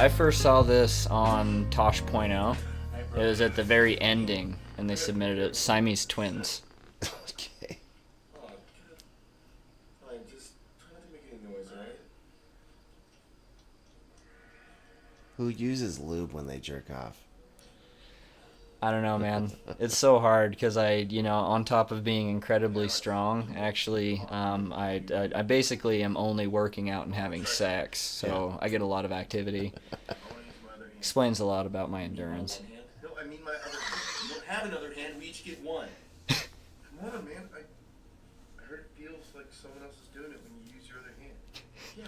I first saw this on Tosh.0. It was at the very ending, and they submitted it. Siamese twins. Okay. Fine, just try not to make any noise, alright? Who uses lube when they jerk off? I don't know, man. It's so hard because on top of being incredibly strong, actually, I basically am only working out and having sex, so I get a lot of activity. Explains a lot about my endurance. No, I mean my other hand. You don't have another hand, we each get one. Come on, man. I heard it feels like someone else is doing it when you use your other hand. Yeah,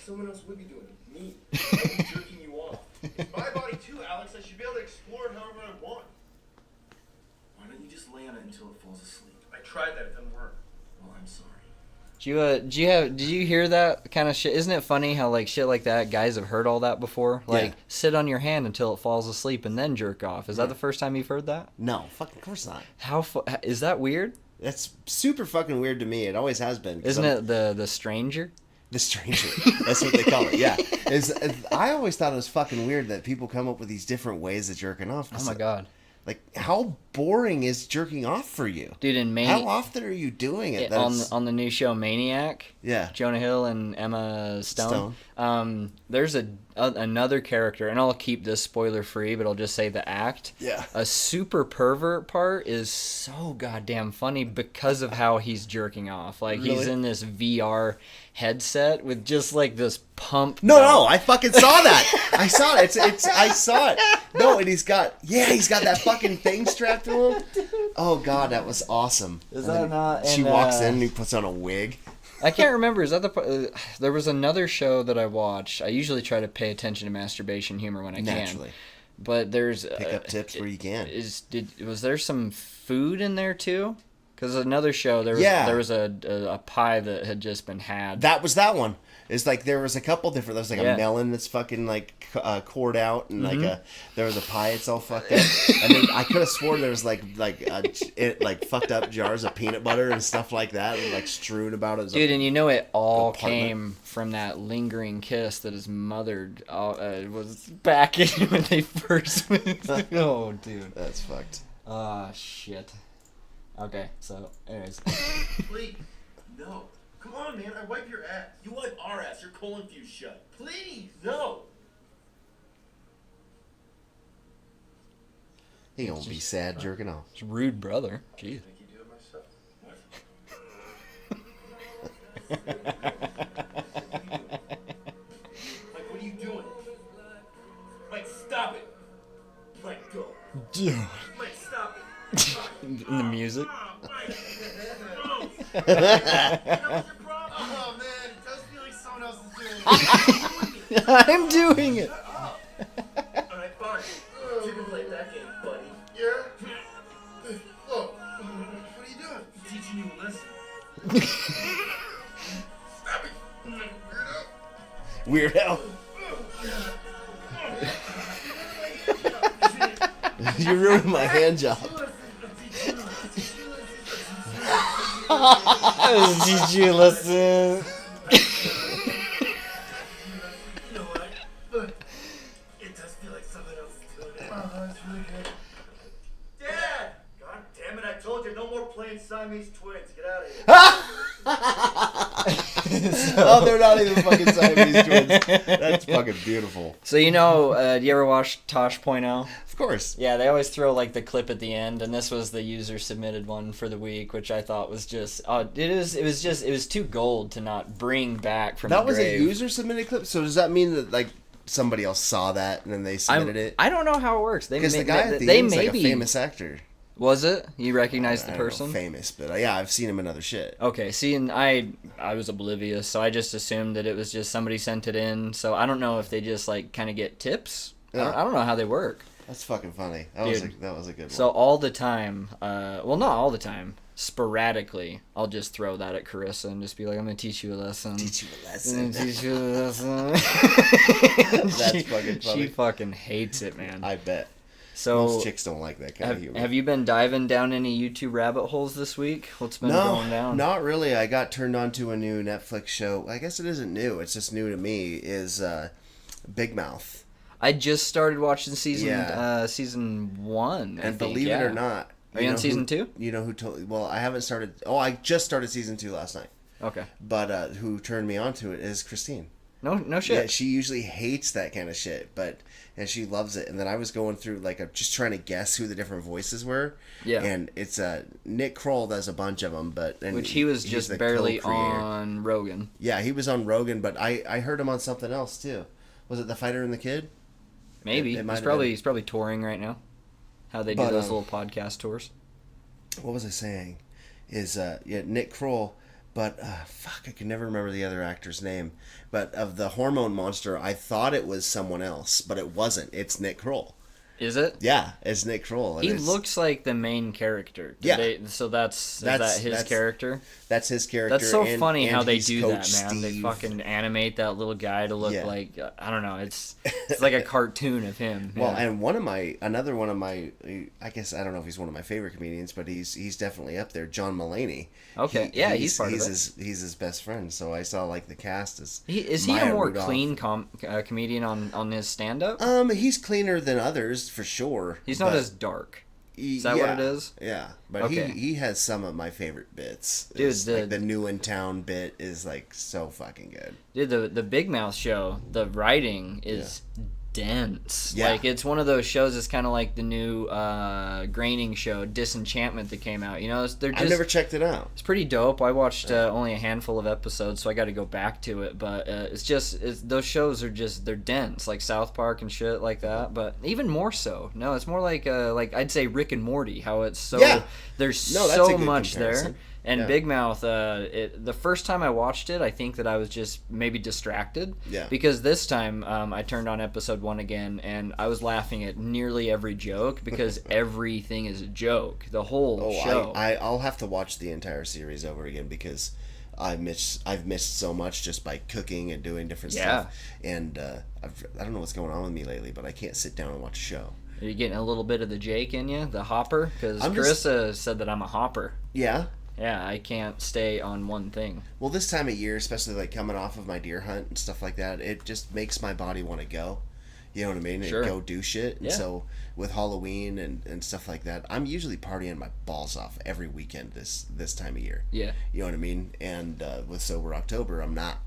someone else would be doing it. Me. I'd be jerking you off. It's my body too, Alex. I should be able to explore it however I want. Why don't you just lay on it until it falls asleep? I tried that. It doesn't work. Well, I'm sorry. Did you hear that kind of shit? Isn't it funny how like shit like that, guys have heard all that before? Like, sit on your hand until it falls asleep and then jerk off. Is that the first time you've heard that? No, fucking of course not. Is that weird? That's super fucking weird to me. It always has been. Isn't it the stranger? The stranger. That's what they call it. Yeah. I always thought it was fucking weird that people come up with these different ways of jerking off. Oh my god. Like, how boring is jerking off for you? Dude, in how often are you doing it? On the new show Maniac? Yeah. Jonah Hill and Emma Stone. There's another character, and I'll keep this spoiler free, but I'll just say the act. Yeah. A super pervert part is so goddamn funny because of how he's jerking off. Like, really? He's in this VR headset with just like this pump. No, I fucking saw that. I saw it. I saw it. No, and he's got that fucking thing strapped to him. Oh god, that was awesome. Is that not? She walks in and he puts on a wig. I can't remember. Is that there was another show that I watched. I usually try to pay attention to masturbation humor when I can. Naturally. But there's pick up tips where you can. Was there some food in there too? Because another show there was a pie that had just been had. That was that one. It's like there was a couple different. There's like a melon that's fucking like cored out, and there was a pie. It's all fucked up. And then I could have sworn there was like fucked up jars of peanut butter and stuff like that, and like strewn about it. Dude, and it all came from that lingering kiss that his mother was back in when they first moved. Oh, dude, that's fucked. Ah, shit. Okay, so anyways. Please, no. Come on, man. I wipe your ass. You wipe our ass. Your colon fuse shut. Please, no. He gonna be sad jerking off. It's rude, brother. Jeez. Make you do it myself. Mike, what are you doing? Mike, stop it. Mike, go. Dude. Mike, stop it. In the music. Mike. That was your problem? Oh, man. It does feel like someone else is doing it. I'm doing it. Alright, fine. You can play that game, buddy. Yeah? Look, what are you doing? I'm teaching you a lesson. Stop it, Weirdo. You ruined my hand job. Did you listen? You know what? It does feel like someone else is doing it. Oh, that's really good. Dad! God damn it, I told you, no more playing Siamese twins. Get out of here. Oh, they're not even fucking Siamese twins. That's fucking beautiful. So do you ever watch Tosh.0? Of course. Yeah, they always throw like the clip at the end, and this was the user submitted one for the week, which I thought was just it was too gold to not bring back from that the grave. Was a user submitted clip. So does that mean that like somebody else saw that and then they submitted it? I don't know how it works. Because the guy at the end is like a famous actor. Was it? You recognize the person? I don't know, famous, but yeah, I've seen him in other shit. Okay, see, and I was oblivious, so I just assumed that it was just somebody sent it in. So I don't know if they just like kind of get tips. Yeah. I don't know how they work. That's fucking funny. That was a good one. So all the time, well, not all the time, sporadically, I'll just throw that at Carissa and just be like, I'm going to teach you a lesson. Teach you a lesson. Teach you a lesson. That's fucking funny. She fucking hates it, man. I bet. So most chicks don't like that kind of humor. Have you been diving down any YouTube rabbit holes this week? What's been going down? No, not really. I got turned on to a new Netflix show. I guess it isn't new. It's just new to me. Is Big Mouth. I just started watching season Yeah. season 1. And I think, believe it or not, Are you on season 2? You know who told? Well, I haven't started. Oh, I just started season 2 last night. Okay. But who turned me on to it is Christine. No shit. Yeah, she usually hates that kind of shit, and she loves it. And then I was going through just trying to guess who the different voices were. Yeah. And it's Nick Kroll does a bunch of them, Which he was just the barely co-creator. on Rogan. Yeah, he was on Rogan, but I heard him on something else too. Was it The Fighter and the Kid? Maybe It might have he's probably touring right now. How they do those little podcast tours. What was I saying? Is Nick Kroll, but fuck, I can never remember the other actor's name. But of the Hormone Monster, I thought it was someone else, but it wasn't. It's Nick Kroll. Is it? Yeah, it's Nick Kroll. He looks like the main character. So is that his character? That's his character. That's so funny and how they he's do Coach that, man. They Steve. fucking animate that little guy to look like I don't know. It's like a cartoon of him. Well, Yeah. and another one of my, I guess I don't know if he's one of my favorite comedians, but he's definitely up there. John Mulaney. Okay, he's part of it. He's his best friend. So I saw the cast is. Is he Maya a more Rudolph. clean comedian on his stand up? He's cleaner than others for sure. He's not as dark. Is that what it is? Yeah, but Okay. he has some of my favorite bits. Dude, It's the New in Town bit is so fucking good. Dude, the Big Mouth show, the writing is dense. Yeah. Like, it's one of those shows that's kind of like the new Graining show, Disenchantment, that came out. You know, I've never checked it out. It's pretty dope. I watched only a handful of episodes, so I got to go back to it. But those shows are they're dense, like South Park and shit like that. But even more so. No, it's more like I'd say Rick and Morty. How it's so there's that's a so good much comparison. there. And Big Mouth, the first time I watched it, I think that I was just maybe distracted. Yeah. Because this time I turned on episode 1 again, and I was laughing at nearly every joke because everything is a joke. The whole show. I'll have to watch the entire series over again because I've missed so much just by cooking and doing different stuff. And I don't know what's going on with me lately, but I can't sit down and watch a show. Are you getting a little bit of the Jake in you, the hopper? Because I'm Carissa said that I'm a hopper. Yeah. Yeah, I can't stay on one thing. Well, this time of year, especially coming off of my deer hunt and stuff like that, it just makes my body want to go. You know what I mean? Sure. And go do shit. And Yeah. so with Halloween and stuff like that, I'm usually partying my balls off every weekend this time of year. Yeah. You know what I mean? And with Sober October, I'm not.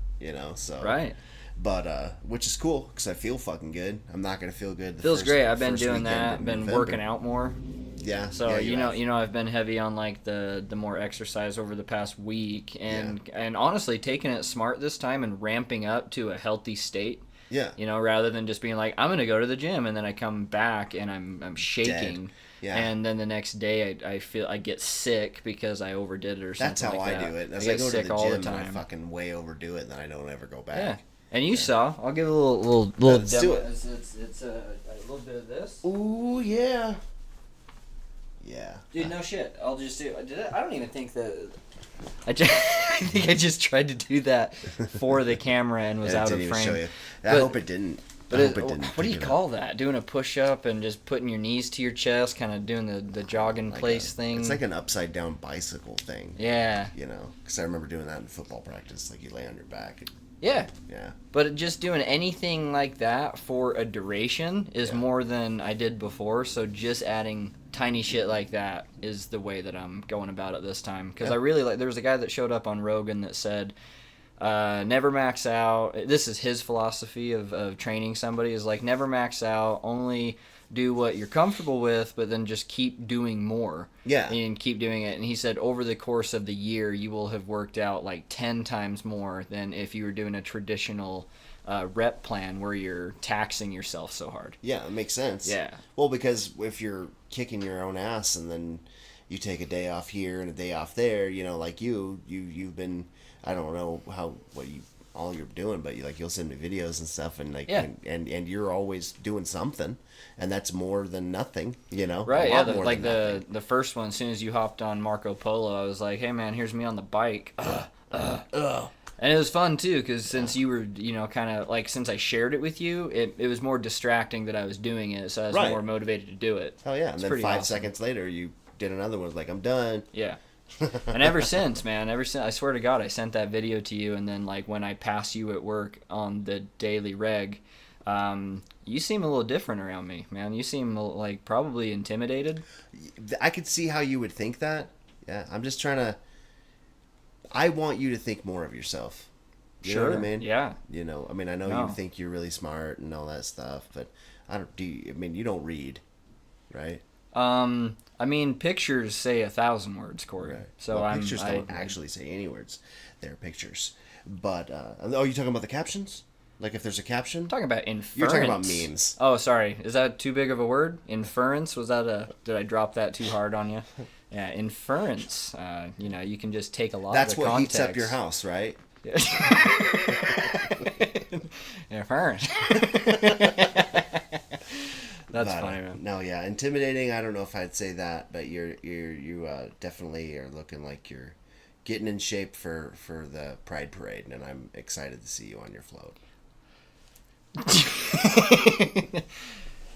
So Right. But which is cool because I feel fucking good. I'm not gonna feel good. Feels great. I've been first doing weekend that. in Been November. working out more. Yeah. So yeah, you know I've been heavy on the more exercise over the past week, and honestly taking it smart this time and ramping up to a healthy state. Yeah. Rather than just being like, I'm gonna go to the gym and then I come back and I'm shaking. Dead. Yeah. And then the next day I feel I get sick because I overdid it or something. That's how like I that. do it. As I I get go to sick the all gym, the and I time. fucking way overdo it, and then I don't ever go back. Yeah. And you saw. I'll give it a little Let's demo. do it. It's a little bit of this. Ooh yeah. Yeah. Dude, no shit. I'll just do. I don't even think that. I think I just tried to do that for the camera and was Yeah, it out didn't of even frame. show you. I But- hope it didn't. But I hope it didn't. what do you pick it up. call that? Doing a push-up and just putting your knees to your chest, kind of doing the jog in place thing. It's like an upside down bicycle thing. Yeah. Because I remember doing that in football practice. Like you lay on your back. Yeah. Yeah. But just doing anything like that for a duration is Yeah. more than I did before. So just adding tiny shit like that is the way that I'm going about it this time. Because Yeah. I really like. There was a guy that showed up on Rogan that said, never max out. This is his philosophy of training somebody, is like, never max out, only do what you're comfortable with, but then just keep doing more. Yeah. And keep doing it. And he said over the course of the year, you will have worked out like 10 times more than if you were doing a traditional rep plan where you're taxing yourself so hard. Yeah, it makes sense. Yeah. Well, because if you're kicking your own ass and then you take a day off here and a day off there, like you've been, I don't know all you're doing, but you'll send me videos and stuff, and and you're always doing something, and that's more than nothing, Right, a yeah, lot more than nothing. the first one, as soon as you hopped on Marco Polo, I was like, hey man, here's me on the bike. And it was fun too, because since you were, kind of like, since I shared it with you, it was more distracting that I was doing it, so I was Right. more motivated to do it. Hell yeah, It's and then pretty 5 awesome. seconds later you did another one. It was like, I'm done. Yeah. And ever since, I swear to God, I sent that video to you, and then like when I pass you at work on the daily reg, You seem a little different around me, man. You seem like probably intimidated. I could see how you would think that. Yeah, I'm just trying to. I want you to think more of yourself. You know what I mean? Yeah. You know, I mean, I know you think you're really smart and all that stuff, but I don't. I mean, you don't read, right? I mean, pictures say 1,000 words, Cory. Right. So well, pictures don't actually say any words. They're pictures. But oh, you talking about the captions? Like if there's a caption? I'm talking about inference. You're talking about memes. Oh, sorry. Is that too big of a word? Inference? Was that a? Did I drop that too hard on you? Yeah, inference. You know, you can just take a lot. That's of the what context. heats up your house, right? Inference. That's funny, man. No, yeah, intimidating. I don't know if I'd say that, but you definitely are looking like you're getting in shape for the Pride Parade, and I'm excited to see you on your float.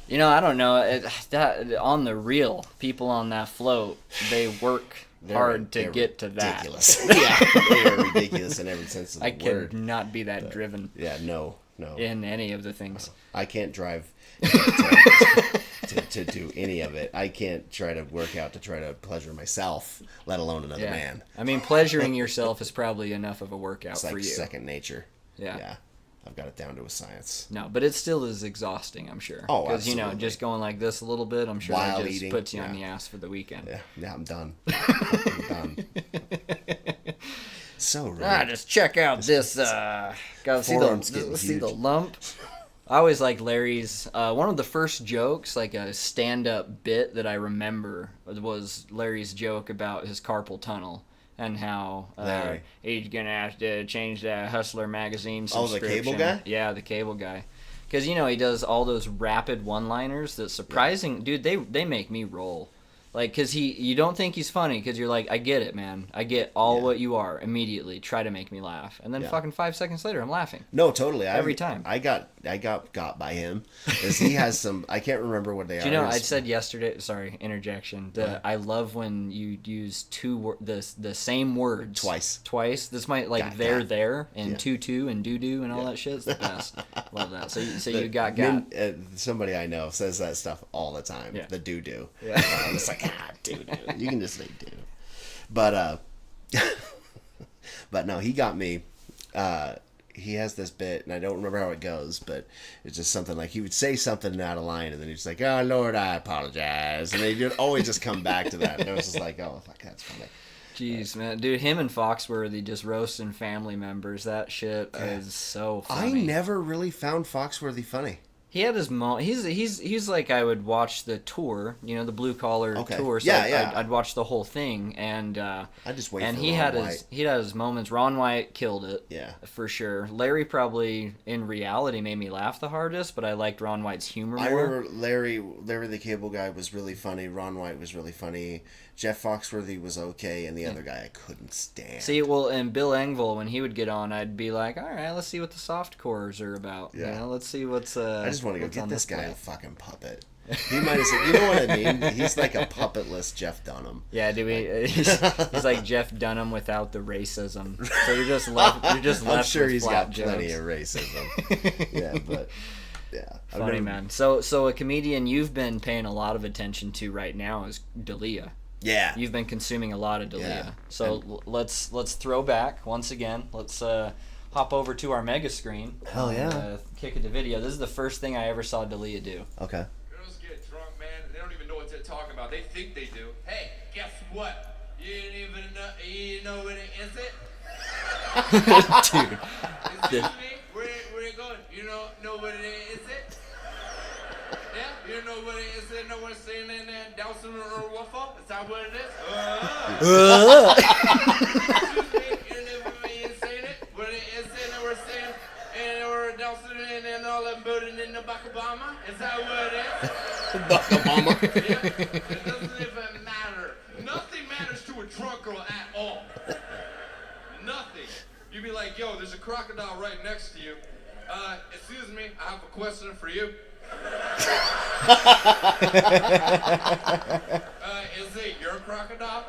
You know, I don't know that on the real people on that float, they work hard to get to that. Ridiculous. Yeah, they are ridiculous in every sense of the word. I could not be that driven. Yeah, no. In any of the things. I can't drive to do any of it. I can't try to work out to try to pleasure myself, let alone another man. I mean, pleasuring yourself is probably enough of a workout it's like for you. Second nature. Yeah. I've got it down to a science. No, but it still is exhausting, I'm sure. Oh, because absolutely. You know, just going like this a little bit, I'm sure While that just eating, puts you on the ass for the weekend. Yeah, I'm done. I'm done. So rude. Just check out this. Gotta see the lump. I always like Larry's. One of the first jokes, like a stand-up bit that I remember, was Larry's joke about his carpal tunnel and how he's gonna have to change that Hustler magazine subscription. Oh, the cable guy? Yeah, the cable guy. Because you know he does all those rapid one-liners. That surprising, dude. They make me roll. Like, because you don't think he's funny because you're like, I get it, man. I get all what you are immediately. Try to make me laugh. And then fucking 5 seconds later, I'm laughing. No, totally. Every time. I got by him because he has some, I can't remember what they are. Do you know, I said yesterday, sorry, interjection. I love when you use the same words. Twice. This might, like, there, and tutu and doo-doo and all that shit. It's the best. Love that. So you got. Somebody I know says that stuff all the time. Yeah. The doo-doo. Yeah. It's like, doo-doo. You can just say doo. But no, he got me. He has this bit, and I don't remember how it goes, but it's just something like he would say something out of line, and then he's like, "Oh Lord, I apologize," and they would always just come back to that. And it was just like, "Oh, fuck, that's funny." Jeez, man, dude, him and Foxworthy just roasting family members. That shit is so funny. I never really found Foxworthy funny. He had his he's like I would watch the tour, you know, the blue collar tour. So I'd watch the whole thing, and I just wait. And for he Ron had White. he had his moments. Ron White killed it, for sure. Larry probably in reality made me laugh the hardest, but I liked Ron White's humor more. I remember Larry the Cable Guy was really funny. Ron White was really funny. Jeff Foxworthy was okay, and the other guy I couldn't stand. See, well, and Bill Engvall, when he would get on, I'd be like, all right, let's see what the soft cores are about. Yeah. You know, let's see what's. I just want to go get this guy a fucking puppet. He might have said, you know what I mean? He's like a puppetless Jeff Dunham. Yeah, dude, he's like Jeff Dunham without the racism. So you're just left. I'm sure he's got jokes. plenty of racism. Yeah, but yeah, funny man. So a comedian you've been paying a lot of attention to right now is D'Elia. Yeah, you've been consuming a lot of D'Elia. Yeah. So let's throw back once again. Let's hop over to our mega screen. Hell yeah! And, kick it to video. This is the first thing I ever saw D'Elia do. Okay. Girls get drunk, man. They don't even know what they're talking about. They think they do. Hey, guess what? You didn't even know what it is it? Dude. Excuse me? Where you going? You know what it is it? Yeah? You know what it is it? No one's saying in there Dowson or Waffle? Is that what it is? Excuse me? You never saying it? What it is it that we're saying? And we're Dowson and all them building in the Bakabama? Is that what it is? Bakabama? Yeah? It doesn't even matter. Nothing matters to a drunk girl at all. Nothing. You'd be like, yo, there's a crocodile right next to you. Excuse me, I have a question for you. Is it your crocodile?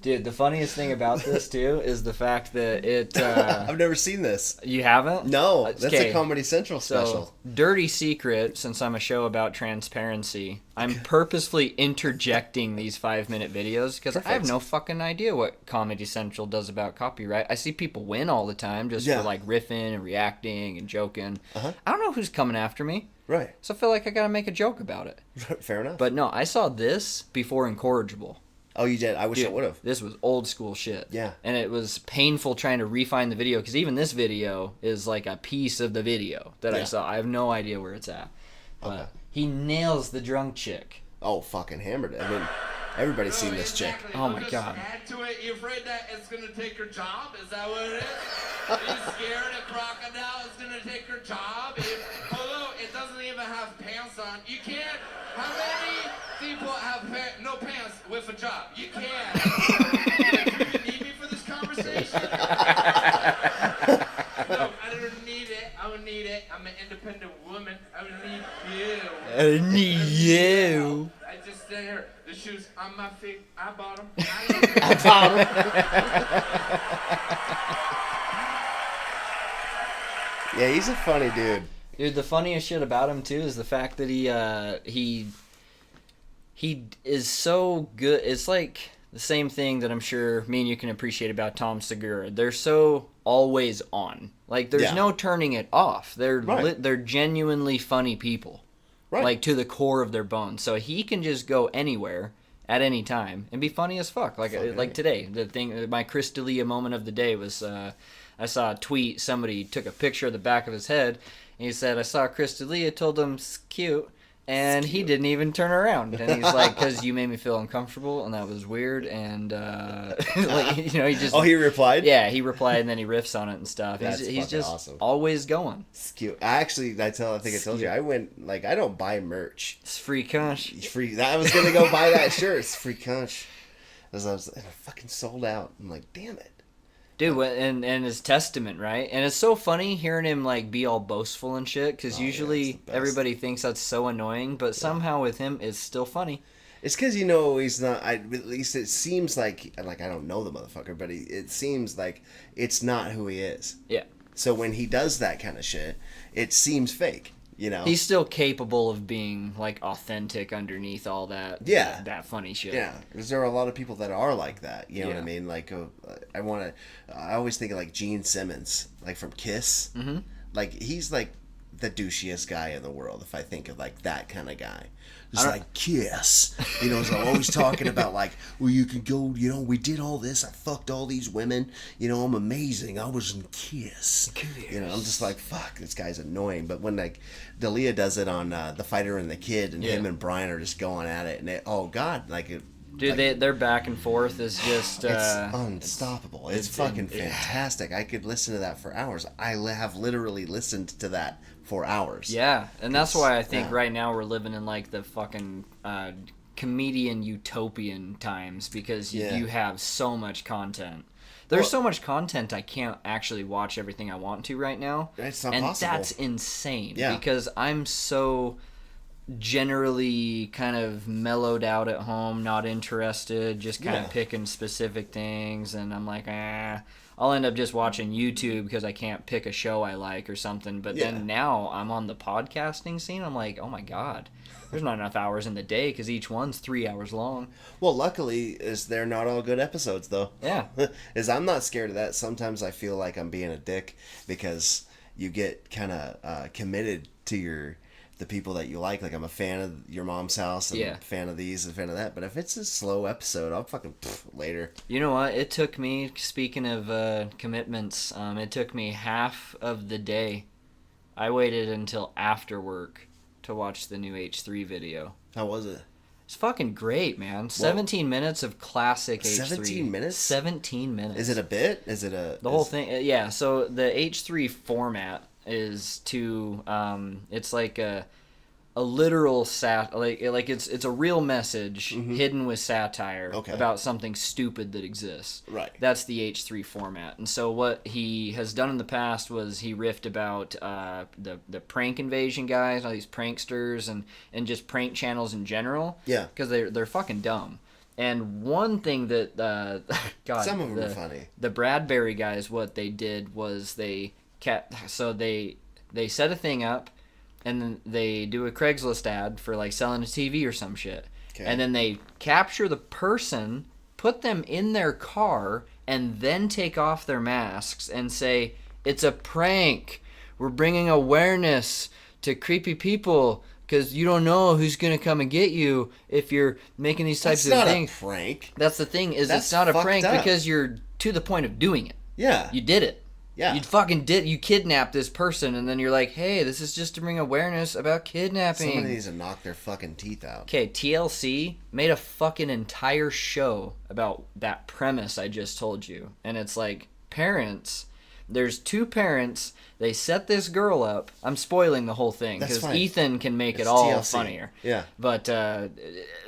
Dude, the funniest thing about this too is the fact that it. I've never seen this. You haven't? No, that's Okay. a Comedy Central special. So, dirty secret, since I'm a show about transparency, I'm purposefully interjecting these 5-minute videos because I have Perfect. no fucking idea what Comedy Central does about copyright. I see people win all the time just Yeah. for like riffing and reacting and joking. Uh-huh. I don't know who's coming after me, Right. so I feel like I gotta make a joke about it. Fair enough. But no, I saw this before Incorrigible. Oh, you did? I wish I Dude, would have. This was old school shit. Yeah. And it was painful trying to refine the video because even this video is like a piece of the video that I Yeah. saw. I have no idea where it's at. But Okay. he nails the drunk chick. Oh, fucking hammered it. I mean, everybody's seen this chick. Oh my Just God. Add to it. You afraid that it's gonna take her job? Is that what it is? Are you scared a crocodile is gonna take her job? Although it doesn't even have pants on, you can't. How many people have no pants with a job? You can't. Do you need me for this conversation? No, I don't need it. I don't need it. I'm an independent woman. I don't need you. I need you. I just stay here. The shoes on my feet. I bought them. I bought Yeah, he's a funny dude. Dude, the funniest shit about him too is the fact that he is so good. It's like the same thing that I'm sure me and you can appreciate about Tom Segura. They're so always on. Like there's Yeah. no turning it off. They're Right. they're genuinely funny people. Right. Like to the core of their bones. So he can just go anywhere at any time and be funny as fuck. Like Fucking today, the thing, my Chris D'Elia moment of the day was I saw a tweet. Somebody took a picture of the back of his head, and he said, "I saw Chris D'Elia, told him it's cute." And he didn't even turn around. And he's like, because you made me feel uncomfortable, and that was weird. And, like, you know, he just... Oh, he replied? Yeah, he replied, and then he riffs on it and stuff. That's He's fucking just awesome. always going. It's cute. I think I told you, I went, like, I don't buy merch. It's free conch. It's free. I was going to go buy that shirt. It's free conch. As I was fucking sold out. I'm like, damn it. Dude, and his testament, right? And it's so funny hearing him, like, be all boastful and shit, because Oh, yeah, usually it's the best. everybody thinks that's so annoying, but somehow with him, it's still funny. It's because, he's not, at least it seems like I don't know the motherfucker, but it seems like it's not who he is. Yeah. So when he does that kind of shit, it seems fake, He's still capable of being, like, authentic underneath all that. Yeah. That funny shit. Yeah, because there are a lot of people that are like that. You know what I Yeah. mean? Like, I always think of like Gene Simmons, like from Kiss. Mm-hmm. Like he's like the douchiest guy in the world. If I think of like that kind of guy, just like Kiss. So I'm always talking about like, well, you can go. We did all this. I fucked all these women. I'm amazing. I was in Kiss. I'm just like, fuck, this guy's annoying. But when like D'Elia does it on The Fighter and the Kid, and him and Brian are just going at it, and oh god, like it. Dude, their back and forth is just... It's unstoppable. It's fucking fantastic. I could listen to that for hours. I have literally listened to that for hours. Yeah, and that's why I think yeah. right now we're living in, like, the fucking comedian utopian times, because you have so much content. There's so much content I can't actually watch everything I want to right now. It's not and possible. that's insane, Yeah. because I'm so... generally kind of mellowed out at home, not interested, just kind of picking specific things, and I'm like, I'll end up just watching YouTube because I can't pick a show I like or something. But then now I'm on the podcasting scene, I'm like, oh my god, there's not enough hours in the day because each one's 3 hours long. Well, luckily, they're not all good episodes, though. Yeah. I'm not scared of that. Sometimes I feel like I'm being a dick because you get kind of committed to the people that you like. Like, I'm a fan of Your Mom's House, and a fan of these, and a fan of that. But if it's a slow episode, I'll fucking later. You know what? It took me, speaking of commitments, it took me half of the day. I waited until after work to watch the new H3 video. How was it? It's fucking great, man. 17 minutes of classic H3. 17 minutes? 17 minutes. Is it a bit? Is it a... The whole thing, yeah. So the H3 format is to it's like a literal it's a real message hidden with satire about something stupid that exists. Right. That's the H3 format. And so what he has done in the past was he riffed about the prank invasion guys, all these pranksters and just prank channels in general. Yeah. Because they're fucking dumb. And one thing that God, Some of them are funny. The Bradbury guys, what they did was they set a thing up, and then they do a Craigslist ad for like selling a TV or some shit. Okay. And then they capture the person, put them in their car, and then take off their masks and say, "It's a prank. We're bringing awareness to creepy people because you don't know who's going to come and get you if you're making these types of things." That's not a prank. That's the thing, is That's it's not a fucked prank up. because you're to the point of doing it. Yeah. You did it. Yeah. You fucking did. You kidnapped this person, and then you're like, "Hey, this is just to bring awareness about kidnapping." Somebody needs to knock their fucking teeth out. Okay, TLC made a fucking entire show about that premise I just told you. And it's like, parents, there's two parents, they set this girl up. I'm spoiling the whole thing That's because fine. Ethan can make It's it all TLC. funnier. Yeah. But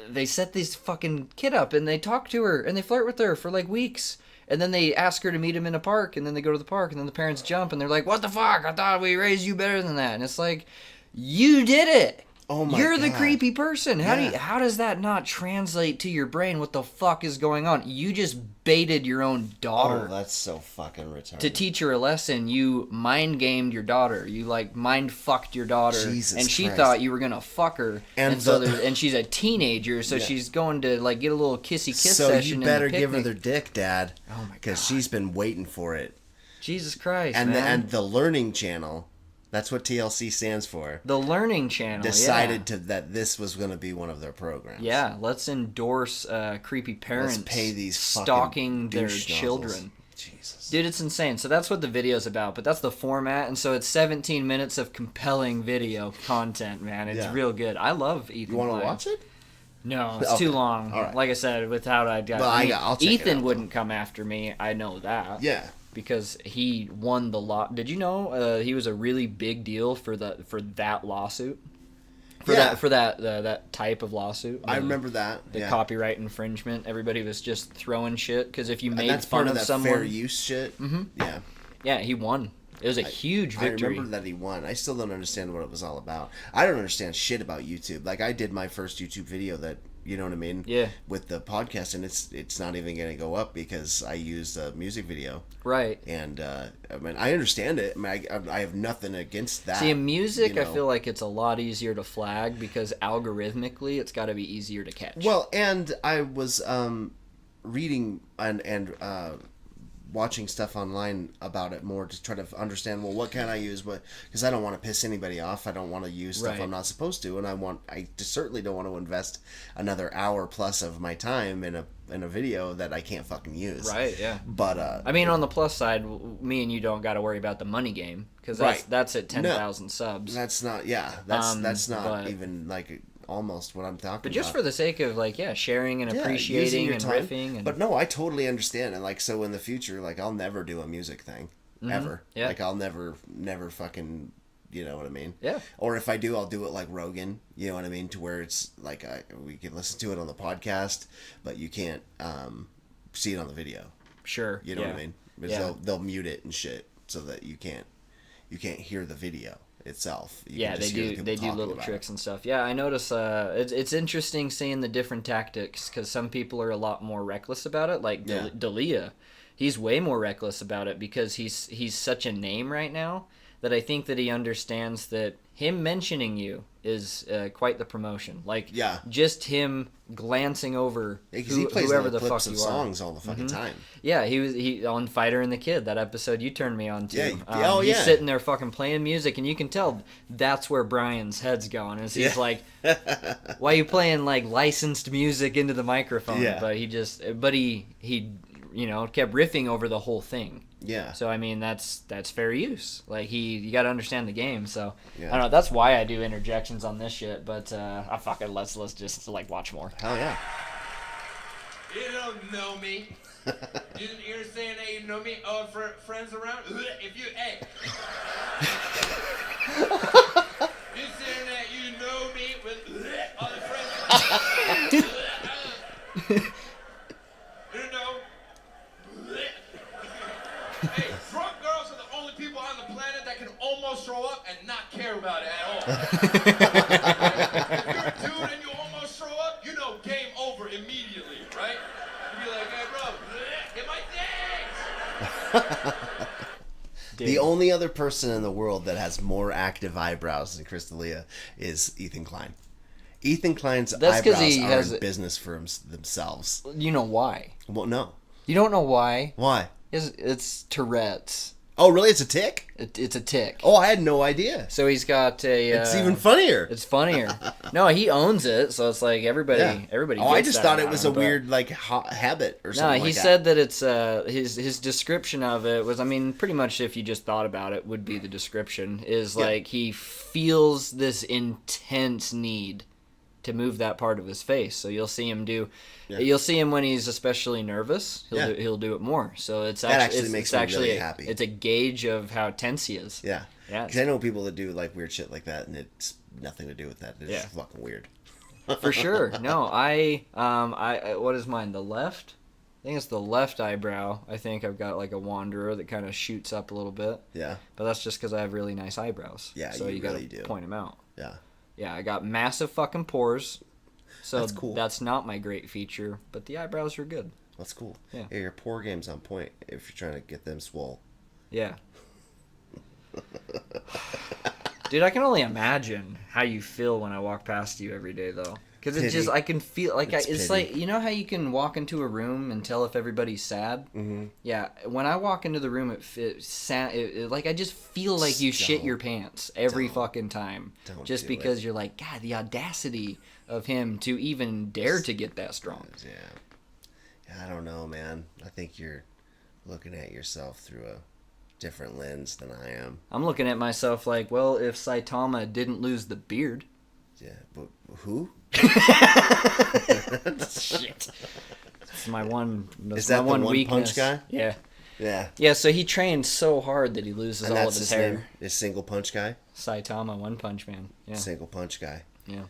they set this fucking kid up, and they talk to her, and they flirt with her for like weeks. And then they ask her to meet him in a park, and then they go to the park, and then the parents jump, and they're like, "What the fuck? I thought we raised you better than that." And it's like, you did it. Oh my You're the God. creepy person. Yeah. How does that not translate to your brain? What the fuck is going on? You just baited your own daughter. Oh, that's so fucking retarded. To teach her a lesson, you mind gamed your daughter. You like mind fucked your daughter, Jesus and she Christ. thought you were gonna fuck her. And And so the- and she's a teenager, so Yeah. she's going to like get a little kissy kiss So session. you better in the give her picnic. their dick, Dad. Oh my Because God. she's been waiting for it. Jesus Christ, And man. the Learning Channel, that's what TLC stands for, The Learning Channel decided that this was going to be one of their programs. Yeah, let's endorse creepy parents Let's pay these fucking stalking their douche children. nozzles. Jesus. Dude, it's insane. So that's what the video's about, but that's the format, and so it's 17 minutes of compelling video content, man. It's Yeah. real good. I love Ethan. You want to Klein. watch it? No, it's Okay. too long. All right. Like I said, without I got. Well, I'll check it Ethan out, wouldn't come after me. I know that. Yeah. Because he won the lot. Did you know he was a really big deal for that lawsuit? Yeah. That type of lawsuit. I remember that. The yeah. copyright infringement. Everybody was just throwing shit because if you And made that's fun part of of that someone, fair use shit. Mm-hmm. Yeah. yeah, he won. It was a huge I victory. remember that he won. I still don't understand what it was all about. I don't understand shit about YouTube. Like, I did my first YouTube video that, you know what I mean? Yeah. With the podcast, and it's not even going to go up because I used a music video. Right. And, I mean, I understand it. I mean, I have nothing against that. See, in music, you I know. feel like it's a lot easier to flag because algorithmically, it's got to be easier to catch. Well, and I was reading and watching stuff online about it more to try to understand, well, what can I use? Because I don't want to piss anybody off. I don't want to use stuff Right. I'm not supposed to, and I certainly don't want to invest another hour plus of my time in a video that I can't fucking use. Right, yeah. But I mean, on the plus side, me and you don't got to worry about the money game because Right. that's at 10,000 subs. that's not. Yeah, that's not but- even like almost what I'm talking about. But just for the sake of like, sharing and Yeah, using appreciating your and time. riffing. And, But no, I totally understand. And like, so in the future, like, I'll never do a music thing ever. Yeah. Like, I'll never fucking, you know what I mean? Yeah. Or if I do, I'll do it like Rogan. You know what I mean? To where it's like we can listen to it on the podcast, but you can't see it on the video. sure. You know what I mean? Because Yeah. they'll mute it and shit so that you can't hear the video itself. You Yeah, can they just hear the do. people They do talking little about tricks it. and stuff. Yeah, I notice. It's interesting seeing the different tactics because some people are a lot more reckless about it. Like Yeah. Dalia, he's way more reckless about it because he's such a name right now that I think that he understands that him mentioning you is quite the promotion. Like, Yeah. just him glancing over Because he plays whoever little the fuck clips you of are. songs all the fucking time. Yeah, he on Fighter and the Kid, that episode you turned me on to. Yeah, He's yeah. sitting there fucking playing music, and you can tell that's where Brian's head's going. Is he's Yeah. like, why are you playing like licensed music into the microphone? Yeah. But he kept riffing over the whole thing. Yeah. So I mean that's fair use. Like you got to understand the game. So Yeah. I don't know. That's why I do interjections on this shit. But I fucking let's just like watch more. Hell yeah. You don't know me. You're saying that you know me? Oh, friends around? If you, hey. You saying that you know me with other friends? You know? Hey, drunk girls are the only people on the planet that can almost throw up and not care about it at all. If you're a dude and you almost throw up, you know game over immediately, right? Dude. The only other person in the world that has more active eyebrows than Crystalia is Ethan Klein. Ethan Klein's That's 'cause eyebrows he are has in business for themselves. You know why? Well, no. You don't know why? Why? It's Tourette's. Oh, really? It's a tick? It's a tick. Oh, I had no idea. So he's got a. It's even funnier. It's funnier. No, he owns it, so it's like everybody. Everybody. Oh, I gets just that thought it about was him, a but- weird like habit or something. No, he like said that it's his description of it was, I mean, pretty much if you just thought about it would be the description is like he feels this intense need to move that part of his face. So you'll see him you'll see him when he's especially nervous. He'll do it more. So it's That actually, actually makes it's me actually really happy. It's a gauge of how tense he is. Yeah. Yeah. Because I know people that do like weird shit like that, and it's nothing to do with that. It's Yeah. just fucking weird. For sure. No, I what is mine? The left? I think it's the left eyebrow. I think I've got like a wanderer that kind of shoots up a little bit. Yeah. But that's just because I have really nice eyebrows. Yeah, so you gotta really do. point them out. Yeah. Yeah, I got massive fucking pores. So That's cool. That's not my great feature, but the eyebrows are good. That's cool. Yeah. Your pore game's on point if you're trying to get them swole. Yeah. Dude, I can only imagine how you feel when I walk past you every day, though. Because it's just, I can feel, like, It's it's pity. like, you know how you can walk into a room and tell if everybody's sad? Mm-hmm. Yeah, when I walk into the room, like, I just feel like you shit your pants every fucking time. Don't Just do because you're like, God, the audacity of him to even dare to get that strong. Yeah. I don't know, man. I think you're looking at yourself through a different lens than I am. I'm looking at myself like, well, if Saitama didn't lose the beard. Yeah, but who? Shit. It's my one. That's Is that my the one one weakness. punch guy? Yeah. Yeah. Yeah. So he trains so hard that he loses And all that's of his his hair. name? Is Single Punch Guy? Saitama, One Punch Man. Yeah. Single Punch Guy. Yeah.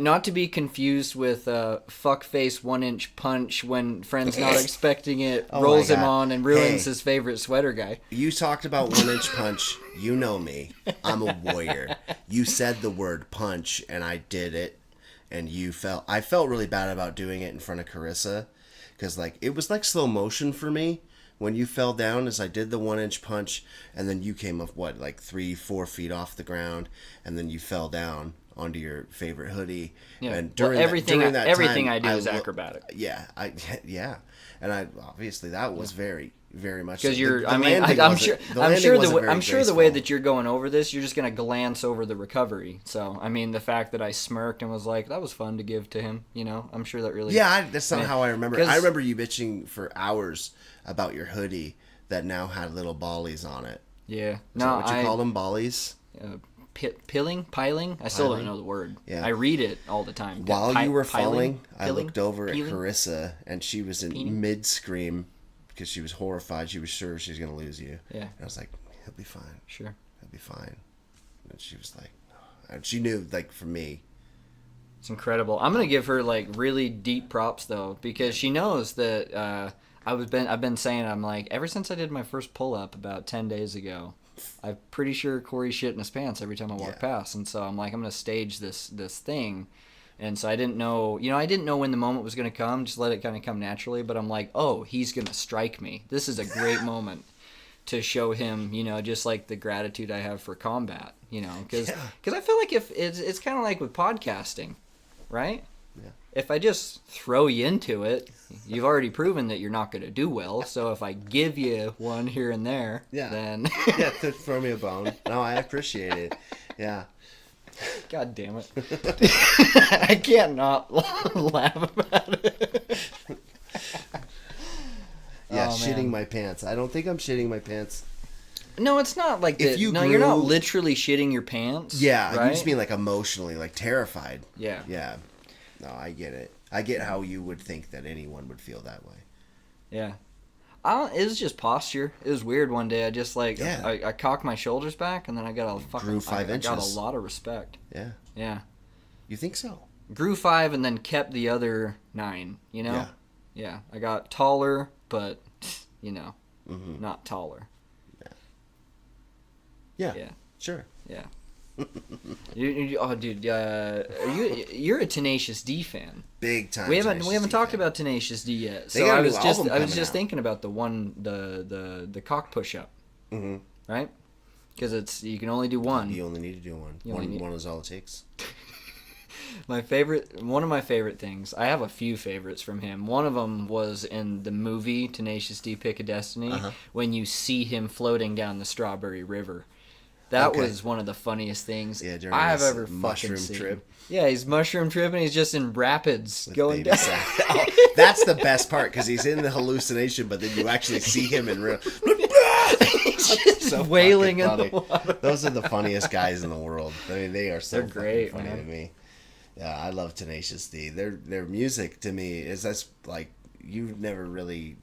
Not to be confused with fuckface 1-inch punch when friend's not expecting it, Oh rolls my him God. on and ruins Hey. his favorite sweater guy. You talked about 1-inch punch. You know me. I'm a warrior. You said the word punch, and I did it. And I felt really bad about doing it in front of Carissa. Because, like, it was like slow motion for me when you fell down as I did the 1-inch punch. And then you came up, like 3-4 feet off the ground. And then you fell down onto your favorite hoodie. Yeah. And Well, during everything that everything time, I do is lo- acrobatic. Yeah, and I obviously that was very, very much Because so. you're, The I mean, landing I'm wasn't- sure, the I'm landing sure wasn't very I'm sure the way graceful. that you're going over this, you're just gonna glance over the recovery. So, I mean, the fact that I smirked and was like, that was fun to give to him. You know, I'm sure that really. Yeah, that's not Man, how I remember. 'cause- I remember you bitching for hours about your hoodie that now had little bollies on it. Yeah. Is No, that what you call them, bollies? Piling? I still Piling? don't know the word. Yeah. I read it all the time. While you were falling, I Piling? looked over at Peeling? Carissa, and she was in Peeling? mid-scream because she was horrified. She was sure she was going to lose you. Yeah. And I was like, he'll be fine. Sure. He'll be fine. And she was like, and she knew, like, for me. It's incredible. I'm gonna give her like really deep props though, because she knows that I've been saying, I'm like, ever since I did my first pull up about 10 days ago, I'm pretty sure Cory shit in his pants every time I walk past, and so I'm like, I'm gonna stage this thing. And so I didn't know when the moment was going to come, just let it kind of come naturally. But I'm like, oh, he's going to strike me. This is a great moment to show him, you know, just like the gratitude I have for combat, you know, because I feel like if it's kind of like with podcasting, right? Yeah. If I just throw you into it, you've already proven that you're not going to do well. So if I give you one here and there, then Yeah, throw me a bone. No, I appreciate it. Yeah. God damn it. I can't not laugh about it. Yeah, Oh, shitting man. my pants. I don't think I'm shitting my pants. No, it's not like If that. you No, you're not grew- literally shitting your pants. Yeah, right? you just mean like emotionally, like terrified. Yeah. Yeah. No, I get it. I get how you would think that anyone would feel that way. Yeah. It was just posture. It was weird one day. I just like, Yeah. I cocked my shoulders back and then I got a fucking, Grew 5 I got a inches. lot of respect. Yeah. Yeah. You think so? Grew 5 and then kept the other 9, you know? Yeah. Yeah. I got taller, but, you know, Mm-hmm. not taller. Yeah. Yeah. Sure. Yeah. Oh, dude, you're a Tenacious D fan. Big time. We haven't Tenacious D talked fan. about Tenacious D yet. They So got a I new was album just coming out. thinking about the cock push up, right? Because you can only do one. You only need to do one. One is all it takes. One of my favorite things. I have a few favorites from him. One of them was in the movie Tenacious D: Pick a Destiny when you see him floating down the Strawberry River. That was one of the funniest things I have ever fucking seen. Trip. Yeah, he's mushroom tripping. He's just in rapids going down. Oh, that's the best part because he's in the hallucination, but then you actually see him in real. Just so wailing in the water. Those are the funniest guys in the world. I mean, they are so great, funny to me. Yeah, I love Tenacious D. Their music to me is that's like you've never really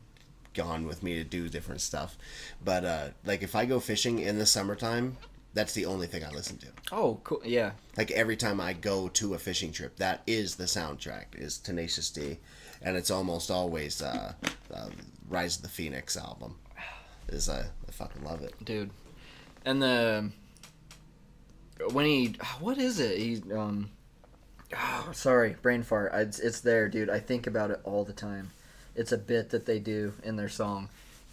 gone with me to do different stuff, but like if I go fishing in the summertime, that's the only thing I listen to. Oh, cool! Yeah, like every time I go to a fishing trip, that is the soundtrack. Is Tenacious D, and it's almost always Rise of the Phoenix album. I fucking love it, dude. And what is it? Sorry, brain fart. It's there, dude. I think about it all the time. It's a bit that they do in their song.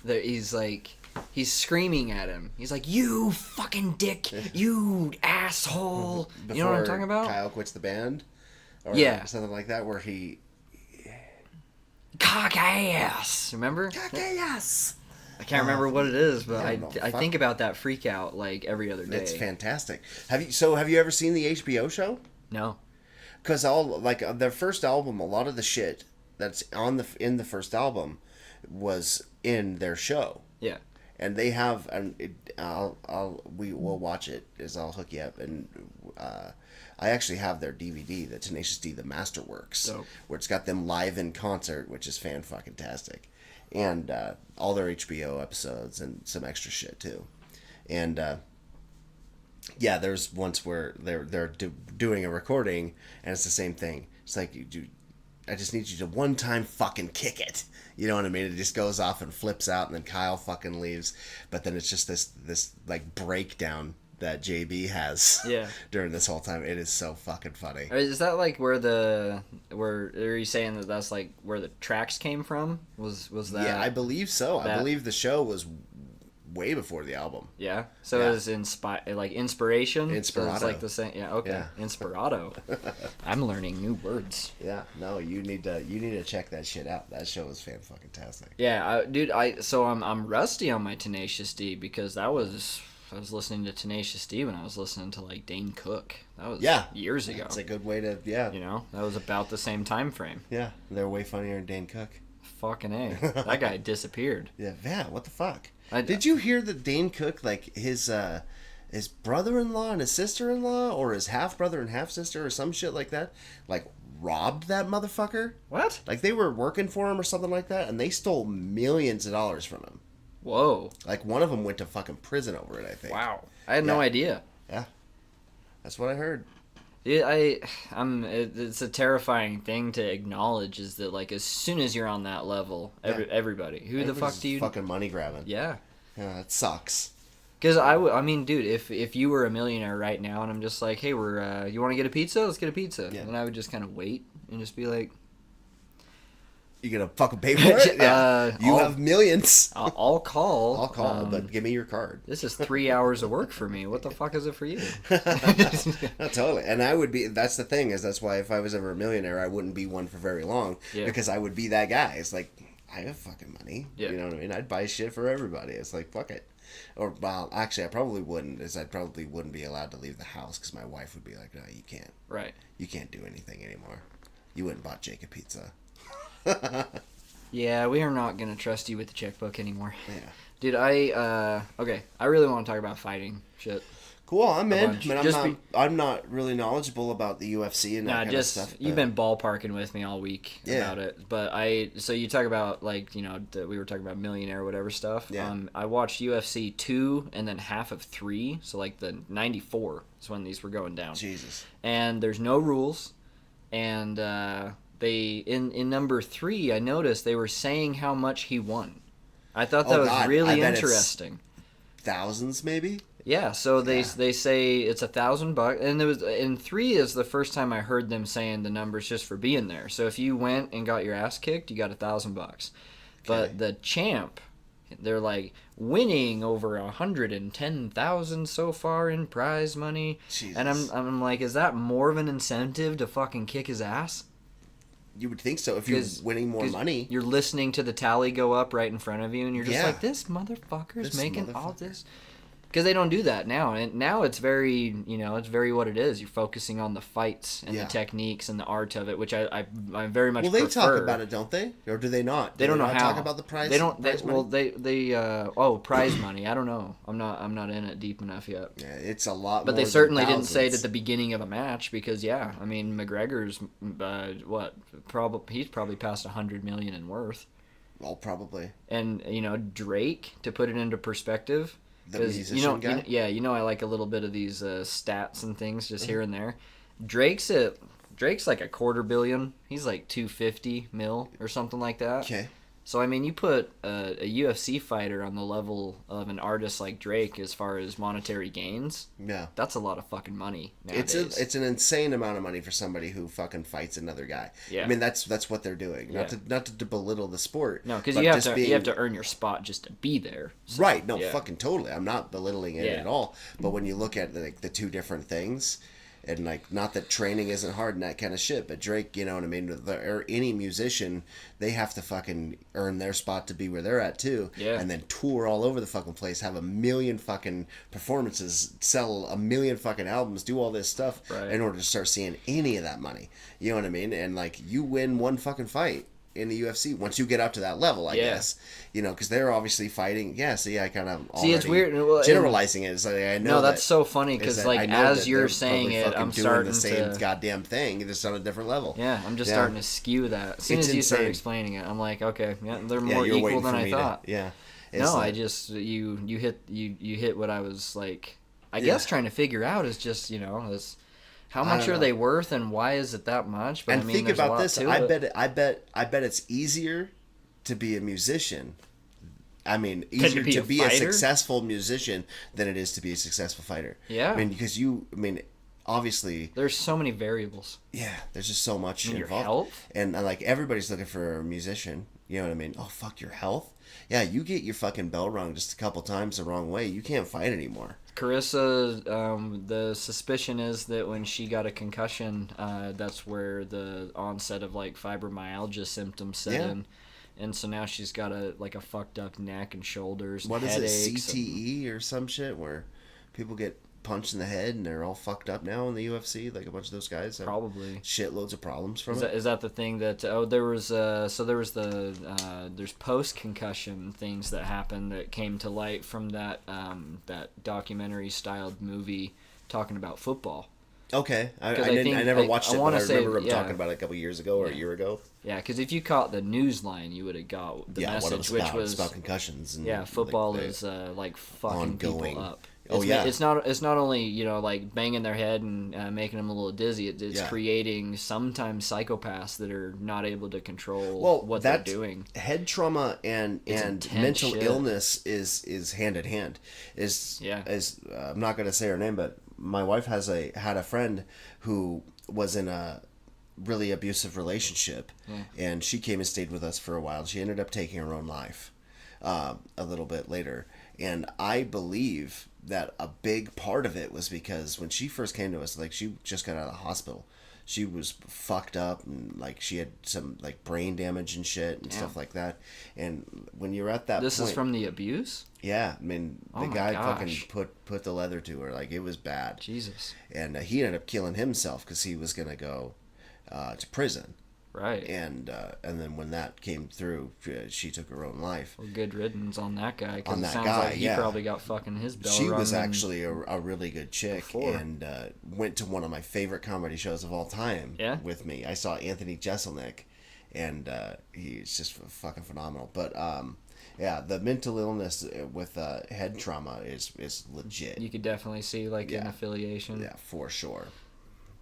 He's screaming at him. He's like, "You fucking dick, you asshole." Before you know what I'm talking about? Kyle quits the band, or something like that, where he cock ass. Remember? Cock ass. I can't remember what it is, but I think about that freak out like every other day. It's fantastic. Have you ever seen the HBO show? No. Because their first album, a lot of the shit that's in the first album was in their show. Yeah. And they have, we'll watch it. I'll hook you up, and I actually have their DVD, the Tenacious D: The Masterworks, where it's got them live in concert, which is fan-fucking-tastic, and all their HBO episodes and some extra shit too, and yeah, there's once where they're doing a recording, and it's the same thing. It's like, I just need you to one time fucking kick it. You know what I mean? It just goes off and flips out, and then Kyle fucking leaves. But then it's just this like breakdown that JB has during this whole time. It is so fucking funny. Is that like where are you saying that's like where the tracks came from? Was that? Yeah, I believe so. I believe the show was way before the album. Yeah. So it was inspiration. Inspirato. So it's like the same. Yeah. Okay. Yeah. Inspirato. I'm learning new words. Yeah. No, you need to check that shit out. That show is fan-fucking-tastic. Yeah, dude. I'm rusty on my Tenacious D because I was listening to Tenacious D when I was listening to like Dane Cook. That was years ago. It's a good way to You know, that was about the same time frame. Yeah. They're way funnier than Dane Cook. Fucking A. That guy disappeared. Yeah. What the fuck? Did you hear that Dane Cook, like his brother-in-law and his sister-in-law, or his half-brother and half-sister, or some shit like that, like robbed that motherfucker? What? Like they were working for him or something like that, and they stole millions of dollars from him. Whoa. Like one of them went to fucking prison over it, I think. Wow. I had no idea. Yeah. That's what I heard. It's a terrifying thing to acknowledge is that like as soon as you're on that level, everybody, the fuck do you fucking money grabbing? Yeah, it sucks. Because I mean, dude, if you were a millionaire right now and I'm just like, hey, you want to get a pizza? Let's get a pizza. Yeah. And I would just kind of wait and just be like, you gonna fucking pay for it? Yeah. You have millions. I'll call. I'll call, but give me your card. This is 3 hours of work for me. What the fuck is it for you? No, totally. And I would be. That's the thing that's why if I was ever a millionaire, I wouldn't be one for very long because I would be that guy. It's like I have fucking money. Yeah. You know what I mean? I'd buy shit for everybody. It's like fuck it. Or well, actually, I probably wouldn't. I probably wouldn't be allowed to leave the house because my wife would be like, "No, you can't. Right. You can't do anything anymore. You wouldn't bought Jake a pizza." Yeah, we are not gonna trust you with the checkbook anymore. Yeah, dude. I really want to talk about fighting shit. Cool, I'm in. I'm not really knowledgeable about the UFC and that kind of stuff. You've been ballparking with me all week about it. But so you talk about like we were talking about millionaire whatever stuff. Yeah. I watched UFC 2 and then half of 3. So like the 94 is when these were going down. Jesus. And there's no rules, and they in number 3 I noticed they were saying how much he won. I thought that was really interesting. Thousands maybe Yeah, so they Yeah. they say it's $1,000, and and 3 is the first time I heard them saying the numbers just for being there. So if you went and got your ass kicked, you got $1,000. But Okay. the champ, they're like winning over 110,000 so far in prize money, and Jesus. I'm like, is that more of an incentive to fucking kick his ass? You would think so if you're winning more 'Cause money. You're listening to the tally go up right in front of you, and you're just Yeah. like, this motherfucker's This making all motherfucker. this. Because they don't do that now, and now it's very, it's very what it is. You're focusing on the fights and Yeah. the techniques and the art of it, which I very much Well, they prefer. talk about it, don't they? Or do they not? They don't know not how. talk about the prize. They don't. prize money? Well, prize money. I don't know. I'm not in it deep enough yet. Yeah, it's a lot. But more they than certainly didn't say it at thousands. the beginning of a match because I mean McGregor's he's probably past 100 million in worth, Well, probably. and Drake, to put it into perspective. The 'Cause, musician guy? I like a little bit of these stats and things just here and there. Drake's like a quarter billion. He's like 250 mil or something like that. Okay. So I mean, you put a UFC fighter on the level of an artist like Drake as far as monetary gains. Yeah. That's a lot of fucking money nowadays. It's an insane amount of money for somebody who fucking fights another guy. Yeah. I mean that's what they're doing. Yeah. Not to belittle the sport. No, because but you have just to being- you have to earn your spot just to be there. So, Right, no, yeah. fucking totally. I'm not belittling it Yeah. at all. But when you look at the two different things, and like, not that training isn't hard and that kind of shit, but Drake, you know what I mean, or any musician, they have to fucking earn their spot to be where they're at too. Yeah. And then tour all over the fucking place, have 1,000,000 fucking performances, sell 1,000,000 fucking albums, do all this stuff Right. in order to start seeing any of that money. You know what I mean? And like, you win one fucking fight in the UFC once you get up to that level, I Yeah. guess, because they're obviously fighting. Yeah, see, I kind of See, it's already weird. Well, and- generalizing it. It's like, I know No, that's that- so funny is because that like I know as that you're they're saying probably it, fucking I'm doing starting the same to. goddamn thing, just on a different level. Yeah, I'm just Yeah. starting to skew that. As soon It's as you started insane. explaining it, I'm like, okay, yeah, they're Yeah, more you're equal waiting than for I me thought. to. Yeah. It's No, I like- just you hit what I was like. I Yeah. guess trying to figure out is just is how I much don't are know. they worth and why is it that much? But And I mean, think there's a about lot this. to I it. bet it's easier to be a musician. I mean, to easier be to a be a fighter? successful musician than it is to be a successful fighter. Yeah. I mean, because obviously, There's so many variables. yeah, there's just so much Your involved. health? And like, everybody's looking for a musician. You know what I mean? Oh, fuck your health. Yeah, you get your fucking bell rung just a couple times the wrong way, you can't fight anymore. Carissa, the suspicion is that when she got a concussion, that's where the onset of like fibromyalgia symptoms set Yeah. in, and so now she's got a fucked up neck and shoulders. What and is it, headaches CTE or some shit, where people get punched in the head and they're all fucked up now in the UFC? Like, a bunch of those guys have Probably. shitloads of problems from Is it. that the thing that there's post concussion things that happened that came to light from that documentary styled movie talking about football. Okay, I 'Cause I didn't. think- I never I- watched I it, but wanna I say, remember him yeah. talking about it a couple years ago or a Yeah. year ago. Yeah, because if you caught the news line, you would have got the Yeah, what it message, was which about. It's was about concussions. And yeah, football like, is like fucking ongoing. people up. Oh, It's, yeah. it's not only like banging their head and making them a little dizzy. It's Yeah. creating sometimes psychopaths that are not able to control Well, what they're that doing. head trauma and intense mental shit. illness is hand in hand. I'm not gonna say her name, but my wife had a friend who was in a really abusive relationship, and she came and stayed with us for a while. She ended up taking her own life a little bit later, and I believe that a big part of it was because when she first came to us, like, she just got out of the hospital. She was fucked up, and like, she had some like brain damage and shit and stuff like that. And when you're at that This point, is from the abuse? yeah, I mean, Oh the my guy gosh. fucking put the leather to her. Like, it was bad. Jesus. And he ended up killing himself because he was gonna go to prison. Right. And then when that came through, she took her own life. Well, good riddance on that guy. Because On it that sounds guy, like he yeah. probably got fucking his bell She rung was and- actually a really good chick, before. and went to one of my favorite comedy shows of all time Yeah? with me. I saw Anthony Jeselnik, and he's just fucking phenomenal. But yeah, the mental illness with head trauma is legit. You could definitely see like an Yeah. affiliation. Yeah, for sure.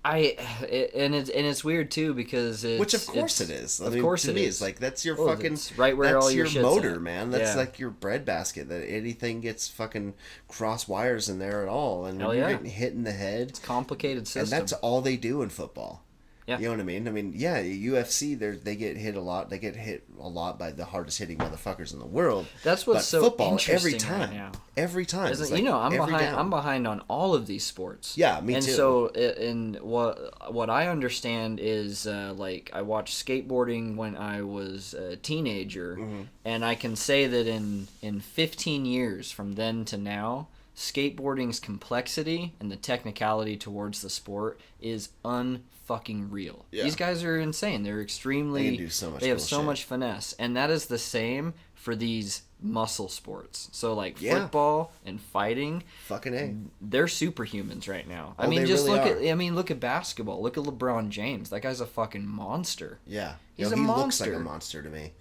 It's weird too because Which of course it is. Of course to it me, is. it's like that's your Well, fucking it's right where that's all your your shit's motor, at. man. That's Yeah. like your breadbasket. That anything gets fucking cross wires in there at all, and Hell when you're yeah. getting hit in the head, It's a complicated system. and that's all they do in football. Yeah. You know what I mean? I mean, yeah, UFC, they get hit a lot. They get hit a lot by the hardest hitting motherfuckers in the world. That's what's but so football, every interesting right time, now. every time. Isn't, It's like I'm every behind. down. I'm behind on all of these sports. Yeah, me and too. And so, in what I understand is like I watched skateboarding when I was a teenager, Mm-hmm. and I can say that in 15 years from then to now, skateboarding's complexity and the technicality towards the sport is unfucking real. Yeah. These guys are insane. They're extremely. They can do so much They have so bullshit. much finesse, and that is the same for these muscle sports. So like Yeah. football and fighting, Fucking A. they're superhumans right now. Oh, I mean, they just really look are. at look at basketball. Look at LeBron James. That guy's a fucking monster. Yeah. He's Yo, a he looks monster. like a monster to me.